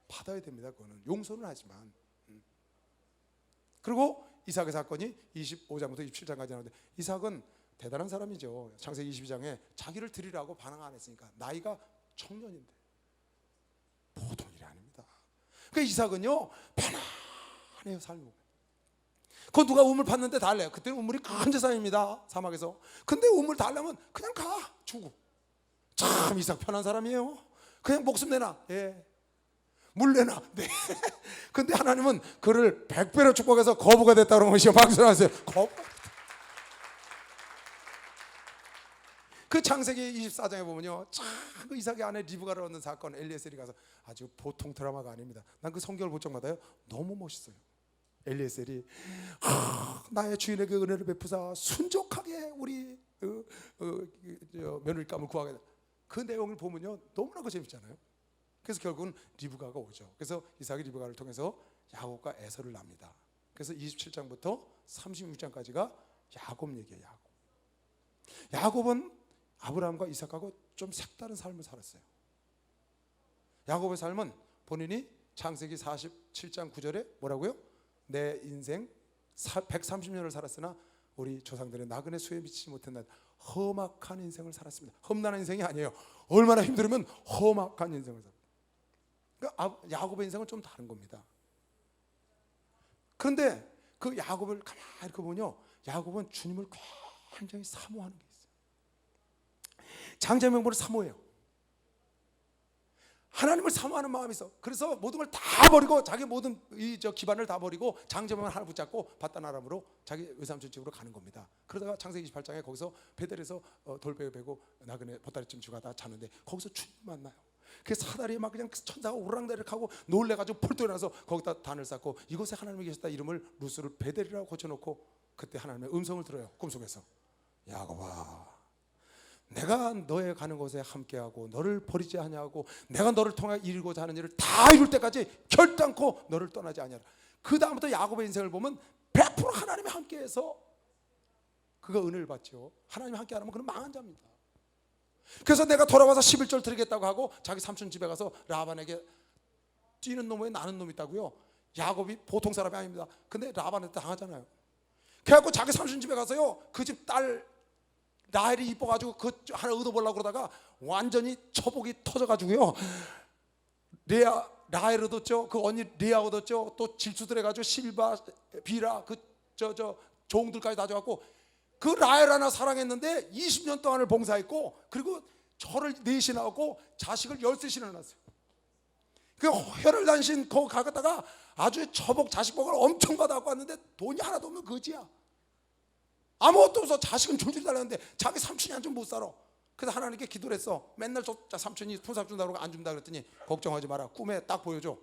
받아야 됩니다. 그거는 용서는 하지만. 그리고 이삭의 사건이 25장부터 27장까지 나오는데 이삭은 대단한 사람이죠. 창세기 22장에 자기를 드리라고 반항 안 했으니까 나이가 청년인데 보통 일이 아닙니다. 그러니까 이삭은요 편안해요. 삶이. 그 누가 우물 팠는데 달래요. 그때는 우물이 큰 재산입니다. 사막에서. 근데 우물 달라면 그냥 가 주고. 참 이삭 편한 사람이에요. 그냥 목숨 내놔. 예. 물 내놔. 네. 근데 하나님은 그를 100배로 축복해서 거부가 됐다고 하면 박수를 하세요. 거부. 그 창세기 24장에 보면요, 참 그 이삭의 아내 리브가를 얻는 사건, 엘리에셀이 가서 아주 보통 드라마가 아닙니다. 난 그 성경을 볼 적마다요 너무 멋있어요. 엘리에셀이 나의 주인에게 은혜를 베푸사 순종하게 우리 며느리감을 구하게. 그 내용을 보면요 너무나 그 재밌잖아요. 그래서 결국은 리브가가 오죠. 그래서 이삭이 리브가를 통해서 야곱과 에서를 납니다. 그래서 27장부터 36장까지가 야곱 얘기예요. 야곱은 아브라함과 이삭하고 좀 색다른 삶을 살았어요. 야곱의 삶은 본인이 창세기 47장 9절에 뭐라고요? 내 인생 130년을 살았으나 우리 조상들의 나그네 수에 미치지 못한 날 험악한 인생을 살았습니다. 험난한 인생이 아니에요. 얼마나 힘들으면 험악한 인생을 살았어요. 그러니까 야곱의 인생은 좀 다른 겁니다. 그런데 그 야곱을 가만히 이렇게 보면요, 야곱은 주님을 굉장히 사모하는 게 있어요. 장자명분을 사모해요. 하나님을 사모하는 마음이 있어. 그래서 모든 걸 다 버리고 자기 모든 기반을 다 버리고 장자명을 하나 붙잡고 바단 아람으로 자기 외삼촌 집으로 가는 겁니다. 그러다가 창세기 28장에 거기서 베델에서 돌베 베고 나그네 보따리쯤 주고 다 자는데 거기서 주님 만나요. 그 사다리에 막 그냥 천사가 오르락내리락하고 놀래가지고 펄떡 일어나서 거기다 단을 쌓고 이곳에 하나님이 계셨다. 이름을 루스를 베델이라고 고쳐놓고 그때 하나님의 음성을 들어요. 꿈속에서. 야곱아, 내가 너의 가는 곳에 함께하고 너를 버리지 아니하고 내가 너를 통해 이루고자 하는 일을 다 이룰 때까지 결단코 너를 떠나지 아니하라. 그 다음부터 야곱의 인생을 보면 100% 하나님이 함께해서 그가 은혜를 받죠. 하나님이 함께 안 하면 그는 망한 자입니다. 그래서 내가 돌아와서 11절 드리겠다고 하고 자기 삼촌 집에 가서 라반에게 뛰는 놈에 나는 놈이 있다고요. 야곱이 보통 사람이 아닙니다. 근데 라반한테 당하잖아요. 그래갖고 자기 삼촌 집에 가서요 그 집 딸 라헬이 이뻐가지고 그 하나 얻어보려고 그러다가 완전히 처복이 터져가지고요 라헬 얻었죠. 그 언니 레아 얻었죠. 또 질투들 해가지고 실바 비라 그 종들까지 다 줘갖고 그 라헬 하나 사랑했는데 20년 동안을 봉사했고 그리고 저를 넷이 낳았고 자식을 13을 낳았어요. 그 혈혈단신 거기 가다가 아주 처복 자식복을 엄청 받아갖고 왔는데 돈이 하나도 없는 거지야. 아무것도 없어. 자식은 줄줄 달랐는데 자기 삼촌이 한 점 못 살아. 그래서 하나님께 기도를 했어. 맨날 삼촌이 품삯 준다고 그러고 안 준다 그랬더니 걱정하지 마라. 꿈에 딱 보여줘.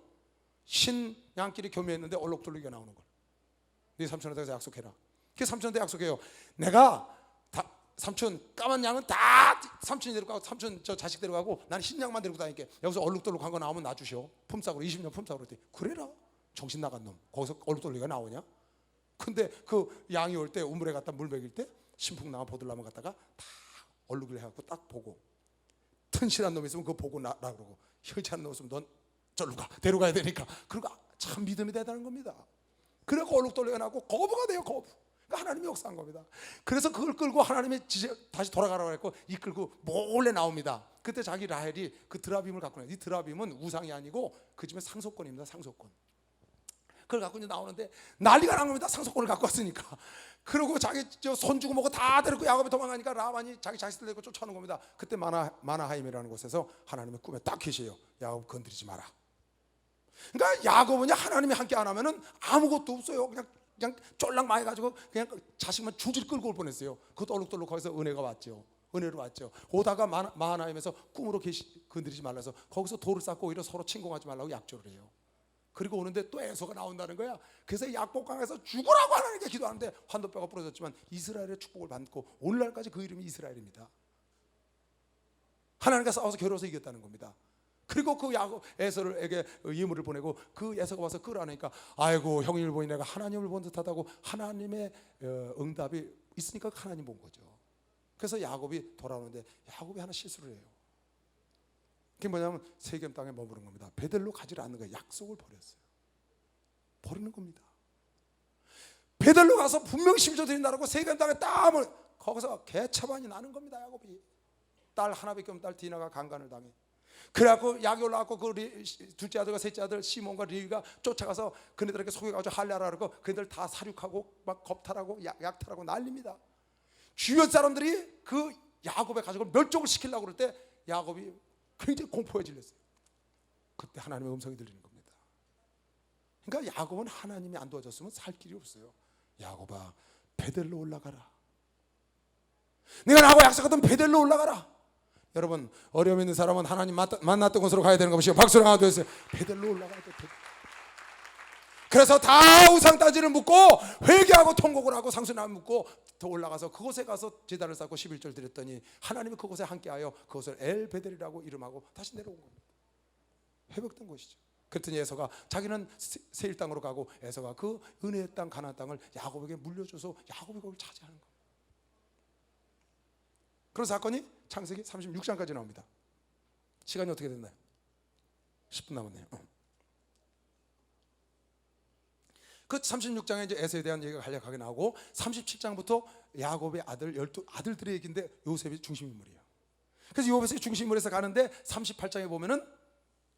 신 양끼리 교미했는데 얼룩덜룩이가 나오는 걸. 네 삼촌한테 가서 약속해라. 그 삼촌한테 약속해요. 내가 삼촌 까만 양은 다 삼촌이 데리고 가고 삼촌 저 자식 데려가고 나는 흰 양만 데리고 다니게. 여기서 얼룩덜룩한 거 나오면 놔주시오. 품삯으로 20년 품삯으로 했더니 그래라. 정신 나간 놈. 거기서 얼룩덜룩이가 나오냐? 근데 그 양이 올 때 우물에 갖다 물 먹일 때 신풍나무 보들나무 갖다가 다 얼룩을 해갖고 딱 보고 튼실한 놈 있으면 그거 보고 나라 그러고 혈치 않는 놈 있으면 넌 절로 가 데려가야 되니까. 그러니까 참 믿음이 대단한 겁니다. 그래갖고 얼룩덜룩이 나고 거부가 돼요. 거부. 그러니까 하나님이 역사한 겁니다. 그래서 그걸 끌고 하나님이 다시 돌아가라고 했고 이끌고 몰래 나옵니다. 그때 자기 라헬이 그 드라빔을 갖고 나요. 이 드라빔은 우상이 아니고 그 집에 상속권입니다. 상속권. 그걸 갖고 이제 나오는데 난리가 난 겁니다. 상속권을 갖고 왔으니까. 그리고 자기 손 주고 뭐고 다 데리고 야곱이 도망가니까 라반이 자기 자식들 데리고 쫓아오는 겁니다. 그때 마나하임이라는 곳에서 하나님의 꿈에 딱 계세요. 야곱 건드리지 마라. 그러니까 야곱은 하나님이 함께 안 하면은 아무것도 없어요. 그냥 쫄랑 많이 가지고 그냥 자식만 줄줄 끌고 올 뻔했어요. 그것도 얼룩덜룩 거기서 은혜가 왔죠. 은혜로 왔죠. 오다가 마하나임에서 꿈으로 건드리지 말라서 거기서 돌을 쌓고 오히려 서로 침공하지 말라고 약조를 해요. 그리고 오는데 또 에서가 나온다는 거야. 그래서 약복강에서 죽으라고 하나님께 기도하는데 환도뼈가 부러졌지만 이스라엘의 축복을 받고 오늘날까지 그 이름이 이스라엘입니다. 하나님과 싸워서 겨루어서 이겼다는 겁니다. 그리고 그 에서에게 예물을 보내고 그 에서가 와서 끌어안으니까 아이고 형님을 보니 내가 하나님을 본 듯하다고 하나님의 응답이 있으니까 하나님 본 거죠. 그래서 야곱이 돌아오는데 야곱이 하나 실수를 해요. 그게 뭐냐면 세겜 땅에 머무른 겁니다. 베델로 가지를 않는 거예요. 약속을 버렸어요. 버리는 겁니다. 베델로 가서 분명 11조 드린다고 세겜 땅에 땀을 거기서 개차반이 나는 겁니다. 야곱이 딸 하나밖에 없는 딸 디나가 강간을 당해. 그래갖고 약이 올라왔고 그 둘째 아들과 셋째 아들 시몬과 레위가 쫓아가서 그네들에게 속여가지고 할례하라 그러고 그네들 다 사륙하고 막 겁탈하고 약탈하고 난립니다. 주변 사람들이 그 야곱의 가족을 멸종을 시키려고 그럴 때 야곱이 굉장히 공포에 질렸어요. 그때 하나님의 음성이 들리는 겁니다. 그러니까 야곱은 하나님이 안 도와줬으면 살 길이 없어요. 야곱아 베델로 올라가라. 내가 나하고 약속했던 베델로 올라가라. 여러분 어려움 있는 사람은 하나님 만났던 곳으로 가야 되는 것이요. 박수를 하나 더 해주세요. 베델로 올라가야 돼. 그래서 다 우상 따지를 묻고 회개하고 통곡을 하고 상수나 묻고 더 올라가서 그곳에 가서 제단을 쌓고 11절 드렸더니 하나님이 그곳에 함께하여 그곳을 엘베델이라고 이름하고 다시 내려온 겁니다. 회복된 곳이죠. 그랬더니 에서가 자기는 세일 땅으로 가고 에서가 그 은혜의 땅 가나안 땅을 야곱에게 물려줘서 야곱이 그걸 차지하는 겁니다. 그런 사건이 창세기 36장까지 나옵니다. 시간이 어떻게 됐나요? 10분 남았네요. 그 36장에 이제 에서에 대한 얘기가 간략하게 나오고 37장부터 야곱의 아들 12아들들의 얘기인데 요셉이 중심 인물이에요. 그래서 요셉이 중심 인물에서 가는데 38장에 보면은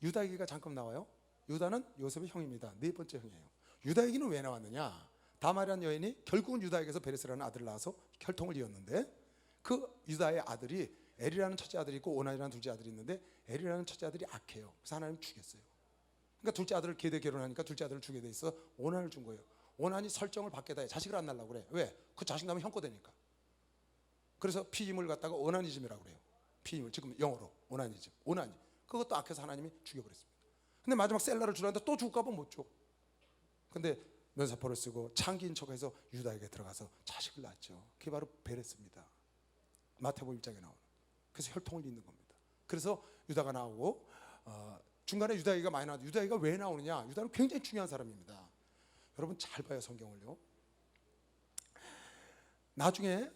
유다 얘기가 잠깐 나와요. 유다는 요셉의 형입니다. 네 번째 형이에요. 유다 얘기는 왜 나왔느냐? 다말이라는 여인이 결국은 유다에게서 베레스라는 아들을 낳아서 혈통을 이었는데 그 유다의 아들이 엘이라는 첫째 아들이 있고 오난이라는 둘째 아들이 있는데 엘이라는 첫째 아들이 악해요. 그래서 하나님 죽였어요. 그러니까 둘째 아들을 계대 결혼하니까 둘째 아들을 주게 돼 있어 오난을 준 거예요. 오난이 설정을 받게 돼 자식을 안 낳으려고 그래. 왜? 그 자식 낳으면 형거되니까. 그래서 피임을 갖다가 오나니즘이라고 그래요. 피임을 지금 영어로 오나니즘. 오나니. 그것도 악해서 하나님이 죽여버렸습니다. 근데 마지막 셀라를 주라는데 또 죽을까 봐 못 줘. 근데 면사포를 쓰고 창기인 척해서 유다에게 들어가서 자식을 낳았죠. 그게 바로 베레스입니다. 마태복음 1장에 나오는. 그래서 혈통을 잇는 겁니다. 그래서 유다가 나오고 중간에 유다이가 많이 나와요. 유다이가 왜 나오느냐? 유다는 굉장히 중요한 사람입니다. 여러분 잘 봐요 성경을요. 나중에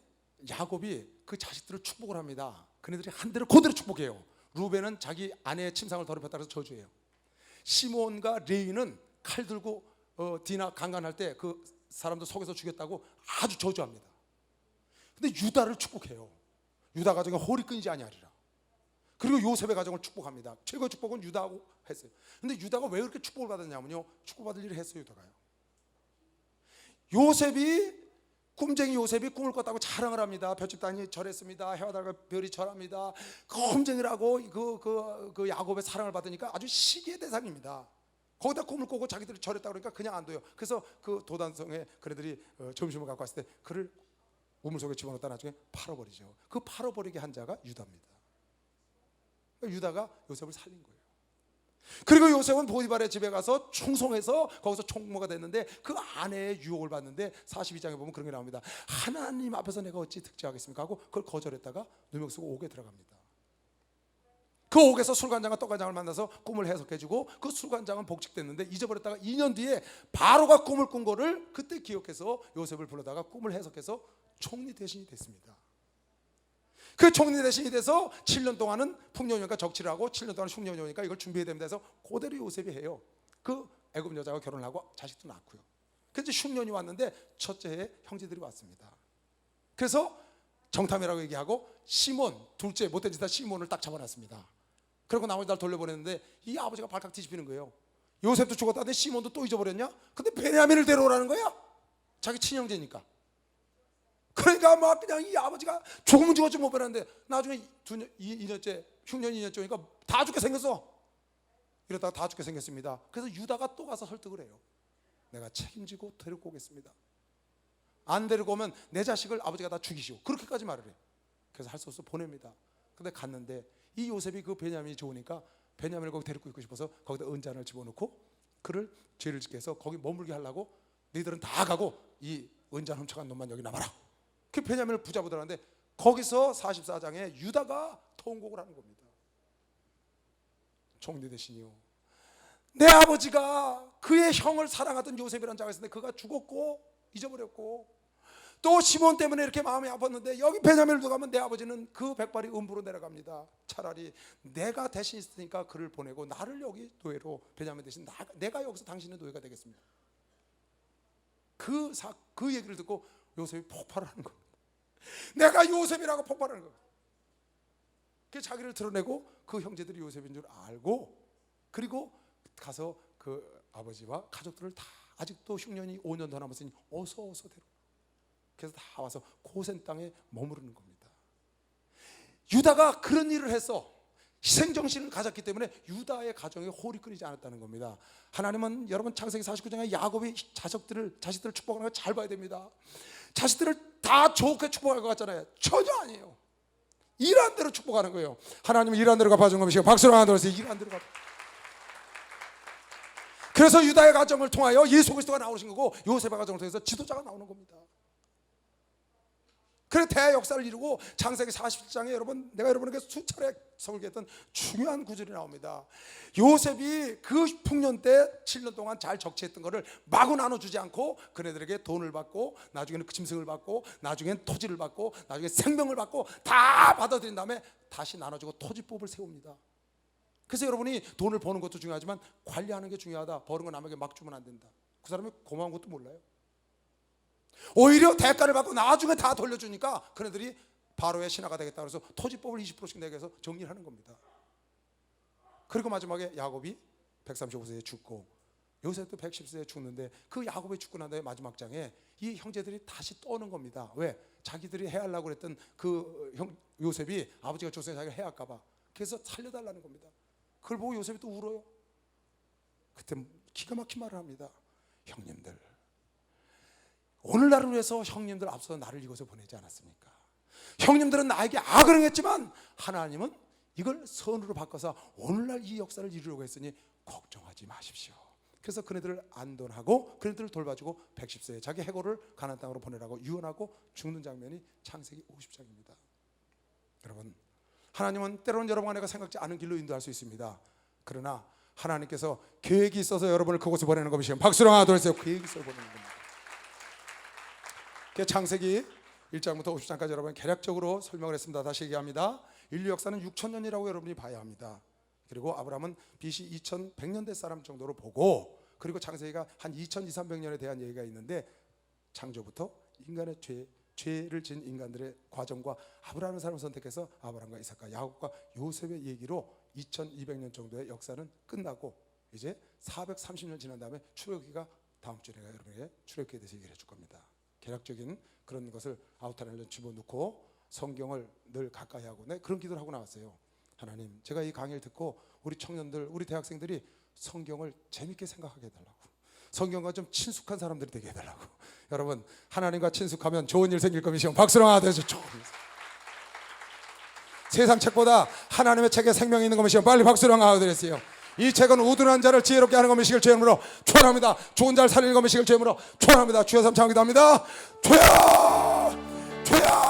야곱이 그 자식들을 축복을 합니다. 그네들이 한 대로 그대로 축복해요. 루벤은 자기 아내의 침상을 더럽혔다 해서 저주해요. 시몬과 레위는 칼 들고 디나 강간할 때 그 사람들 속에서 죽였다고 아주 저주합니다. 근데 유다를 축복해요. 유다 가정에 홀이 끊이지 아니하리라. 그리고 요셉의 가정을 축복합니다. 최고의 축복은 유다하고 했어요. 근데 유다가 왜 그렇게 축복을 받았냐면요, 축복받을 일을 했어요. 유다가요. 꿈쟁이 요셉이 꿈을 꿨다고 자랑을 합니다. 볏짚 땅이 절했습니다. 해와 달과 별이 절합니다. 꿈쟁이라고 그 야곱의 사랑을 받으니까 아주 시기의 대상입니다. 거기다 꿈을 꾸고 자기들이 절했다 그러니까 그냥 안 둬요. 그래서 그 도단성에 그네들이 점심을 갖고 왔을 때 그를 우물 속에 집어넣었다 나중에 팔아버리죠. 그 팔아버리게 한 자가 유다입니다. 유다가 요셉을 살린 거예요. 그리고 요셉은 보디발의 집에 가서 충성해서 거기서 총무가 됐는데 그 아내의 유혹을 받는데 42장에 보면 그런 게 나옵니다. 하나님 앞에서 내가 어찌 득죄하겠습니까 하고 그걸 거절했다가 누명 쓰고 옥에 들어갑니다. 그 옥에서 술관장과 떡관장을 만나서 꿈을 해석해주고 그 술관장은 복직됐는데 잊어버렸다가 2년 뒤에 바로가 꿈을 꾼 거를 그때 기억해서 요셉을 불러다가 꿈을 해석해서 총리 대신이 됐습니다. 그 총리 대신이 돼서 7년 동안은 풍년이니까 적치를 하고 7년 동안 흉년이니까 이걸 준비해야 됩니다 해서 그대로 요셉이 해요. 그 애굽 여자와 결혼을 하고 자식도 낳고요. 그래서 흉년이 왔는데 첫째 해에 형제들이 왔습니다. 그래서 정탐이라고 얘기하고 시몬 둘째 못된 짓 한 시몬을 딱 잡아놨습니다. 그리고 나머지 날 돌려보냈는데 이 아버지가 발칵 뒤집히는 거예요. 요셉도 죽었다는데 시몬도 또 잊어버렸냐? 근데 베냐민을 데려오라는 거야. 자기 친형제니까. 그러니까 막 그냥 이 아버지가 죽으면 죽었지 못 변하는데 나중에 2년째 흉년 2년째 오니까 다 죽게 생겼어. 이러다가 다 죽게 생겼습니다. 그래서 유다가 또 가서 설득을 해요. 내가 책임지고 데리고 오겠습니다. 안 데리고 오면 내 자식을 아버지가 다 죽이시오. 그렇게까지 말을 해. 그래서 할 수 없어 보냅니다. 근데 갔는데 이 요셉이 그 베냐민이 좋으니까 베냐민을 거기 데리고 있고 싶어서 거기다 은잔을 집어넣고 그를 죄를 짓게 해서 거기 머물게 하려고 너희들은 다 가고 이 은잔 훔쳐간 놈만 여기 남아라. 그 베냐민을 붙잡으더라는데 거기서 44장에 유다가 통곡을 하는 겁니다. 총리 대신이요. 내 아버지가 그의 형을 사랑하던 요셉이라는 자가 있었는데 그가 죽었고 잊어버렸고 또 시몬 때문에 이렇게 마음이 아팠는데 여기 베냐민을 두고 가면 내 아버지는 그 백발이 음부로 내려갑니다. 차라리 내가 대신 있으니까 그를 보내고 나를 여기 노예로 베냐민 대신 내가 여기서 당신의 노예가 되겠습니다. 그 얘기를 듣고 요셉이 폭발을 하는 겁니다. 내가 요셉이라고 폭발하는 거예요. 그 자기를 드러내고 그 형제들이 요셉인 줄 알고 그리고 가서 그 아버지와 가족들을 다 아직도 흉년이 5년 더 남았으니 어서 데려. 그래서 다 와서 고센 땅에 머무르는 겁니다. 유다가 그런 일을 해서 희생정신을 가졌기 때문에 유다의 가정에 홀이 끊이지 않았다는 겁니다. 하나님은 여러분 창세기 49장에 야곱이 자식들을 축복하는 걸 잘 봐야 됩니다. 자식들을 다 좋게 축복할 것 같잖아요. 전혀 아니에요. 일한 대로 축복하는 거예요. 하나님은 일한 대로 갚아준 겁니다. 박수로 하나 들어서 일한 대로 갚아. 그래서 유다의 가정을 통하여 예수 그리스도가 나오신 거고 요셉의 가정을 통해서 지도자가 나오는 겁니다. 그래 대역사를 이루고 창세기 47장에 여러분 내가 여러분에게 수차례 설교했던 중요한 구절이 나옵니다. 요셉이 그 풍년 때 7년 동안 잘 적치했던 것을 마구 나눠주지 않고 그네들에게 돈을 받고 나중에는 그 짐승을 받고 나중엔 토지를 받고 나중에 생명을 받고 다 받아들인 다음에 다시 나눠주고 토지법을 세웁니다. 그래서 여러분이 돈을 버는 것도 중요하지만 관리하는 게 중요하다. 버는 건 남에게 막 주면 안 된다. 그 사람이 고마운 것도 몰라요. 오히려 대가를 받고 나중에 다 돌려주니까 그네들이 바로의 신하가 되겠다 그래서 토지법을 20%씩 내게 해서 정리를 하는 겁니다. 그리고 마지막에 야곱이 135세에 죽고 요셉도 110세에 죽는데 그 야곱이 죽고 난 다음에 마지막 장에 이 형제들이 다시 떠오는 겁니다. 왜? 자기들이 해하려고 그랬던 그 요셉이 아버지가 죽었으니 자기가 해할까 봐 그래서 살려달라는 겁니다. 그걸 보고 요셉이 또 울어요. 그때 기가 막힌 말을 합니다. 형님들 오늘날을 위해서 형님들 앞서 나를 이곳에 보내지 않았습니까? 형님들은 나에게 악을 행했지만 하나님은 이걸 선으로 바꿔서 오늘날 이 역사를 이루려고 했으니 걱정하지 마십시오. 그래서 그네들을 안돈하고 그네들을 돌봐주고 110세에 자기 해골을 가나안 땅으로 보내라고 유언하고 죽는 장면이 창세기 50장입니다. 여러분 하나님은 때로는 여러분 안에가 생각지 않은 길로 인도할 수 있습니다. 그러나 하나님께서 계획이 있어서 여러분을 그곳에 보내는 것이에요. 박수로 하나 둘 셋. 계획이 있어서 보내는 겁니다. 창세기 1장부터 50장까지 여러분 개략적으로 설명을 했습니다. 다시 얘기합니다. 인류 역사는 6,000년이라고 여러분이 봐야 합니다. 그리고 아브라함은 BC 2100년대 사람 정도로 보고 그리고 창세기가 한 2200~2300년에 대한 얘기가 있는데 창조부터 인간의 죄를 지은 인간들의 과정과 아브라함의 사람을 선택해서 아브라함과 이삭과 야곱과 요셉의 얘기로 2200년 정도의 역사는 끝나고 이제 430년 지난 다음에 출애굽기가 다음 주에 내가 여러분에게 출애굽기에 대해서 얘기를 해줄 겁니다. 개략적인 그런 것을 아우타라인에 집어넣고 성경을 늘 가까이 하고 그런 기도를 하고 나왔어요. 하나님 제가 이 강의를 듣고 우리 청년들 우리 대학생들이 성경을 재밌게 생각하게 해달라고 성경과 좀 친숙한 사람들이 되게 해달라고. 여러분 하나님과 친숙하면 좋은 일 생길 겁니다. 박수랑 하나 되죠. 세상 책보다 하나님의 책에 생명이 있는 것이요. 빨리 박수랑 하나 드렸어요. 이 책은 우둔한 자를 지혜롭게 하는 것이길 주님으로 축원합니다. 좋은 자를 살리는 것이길 주님으로 축원합니다. 주여 삼창 기도합니다. 주여 주여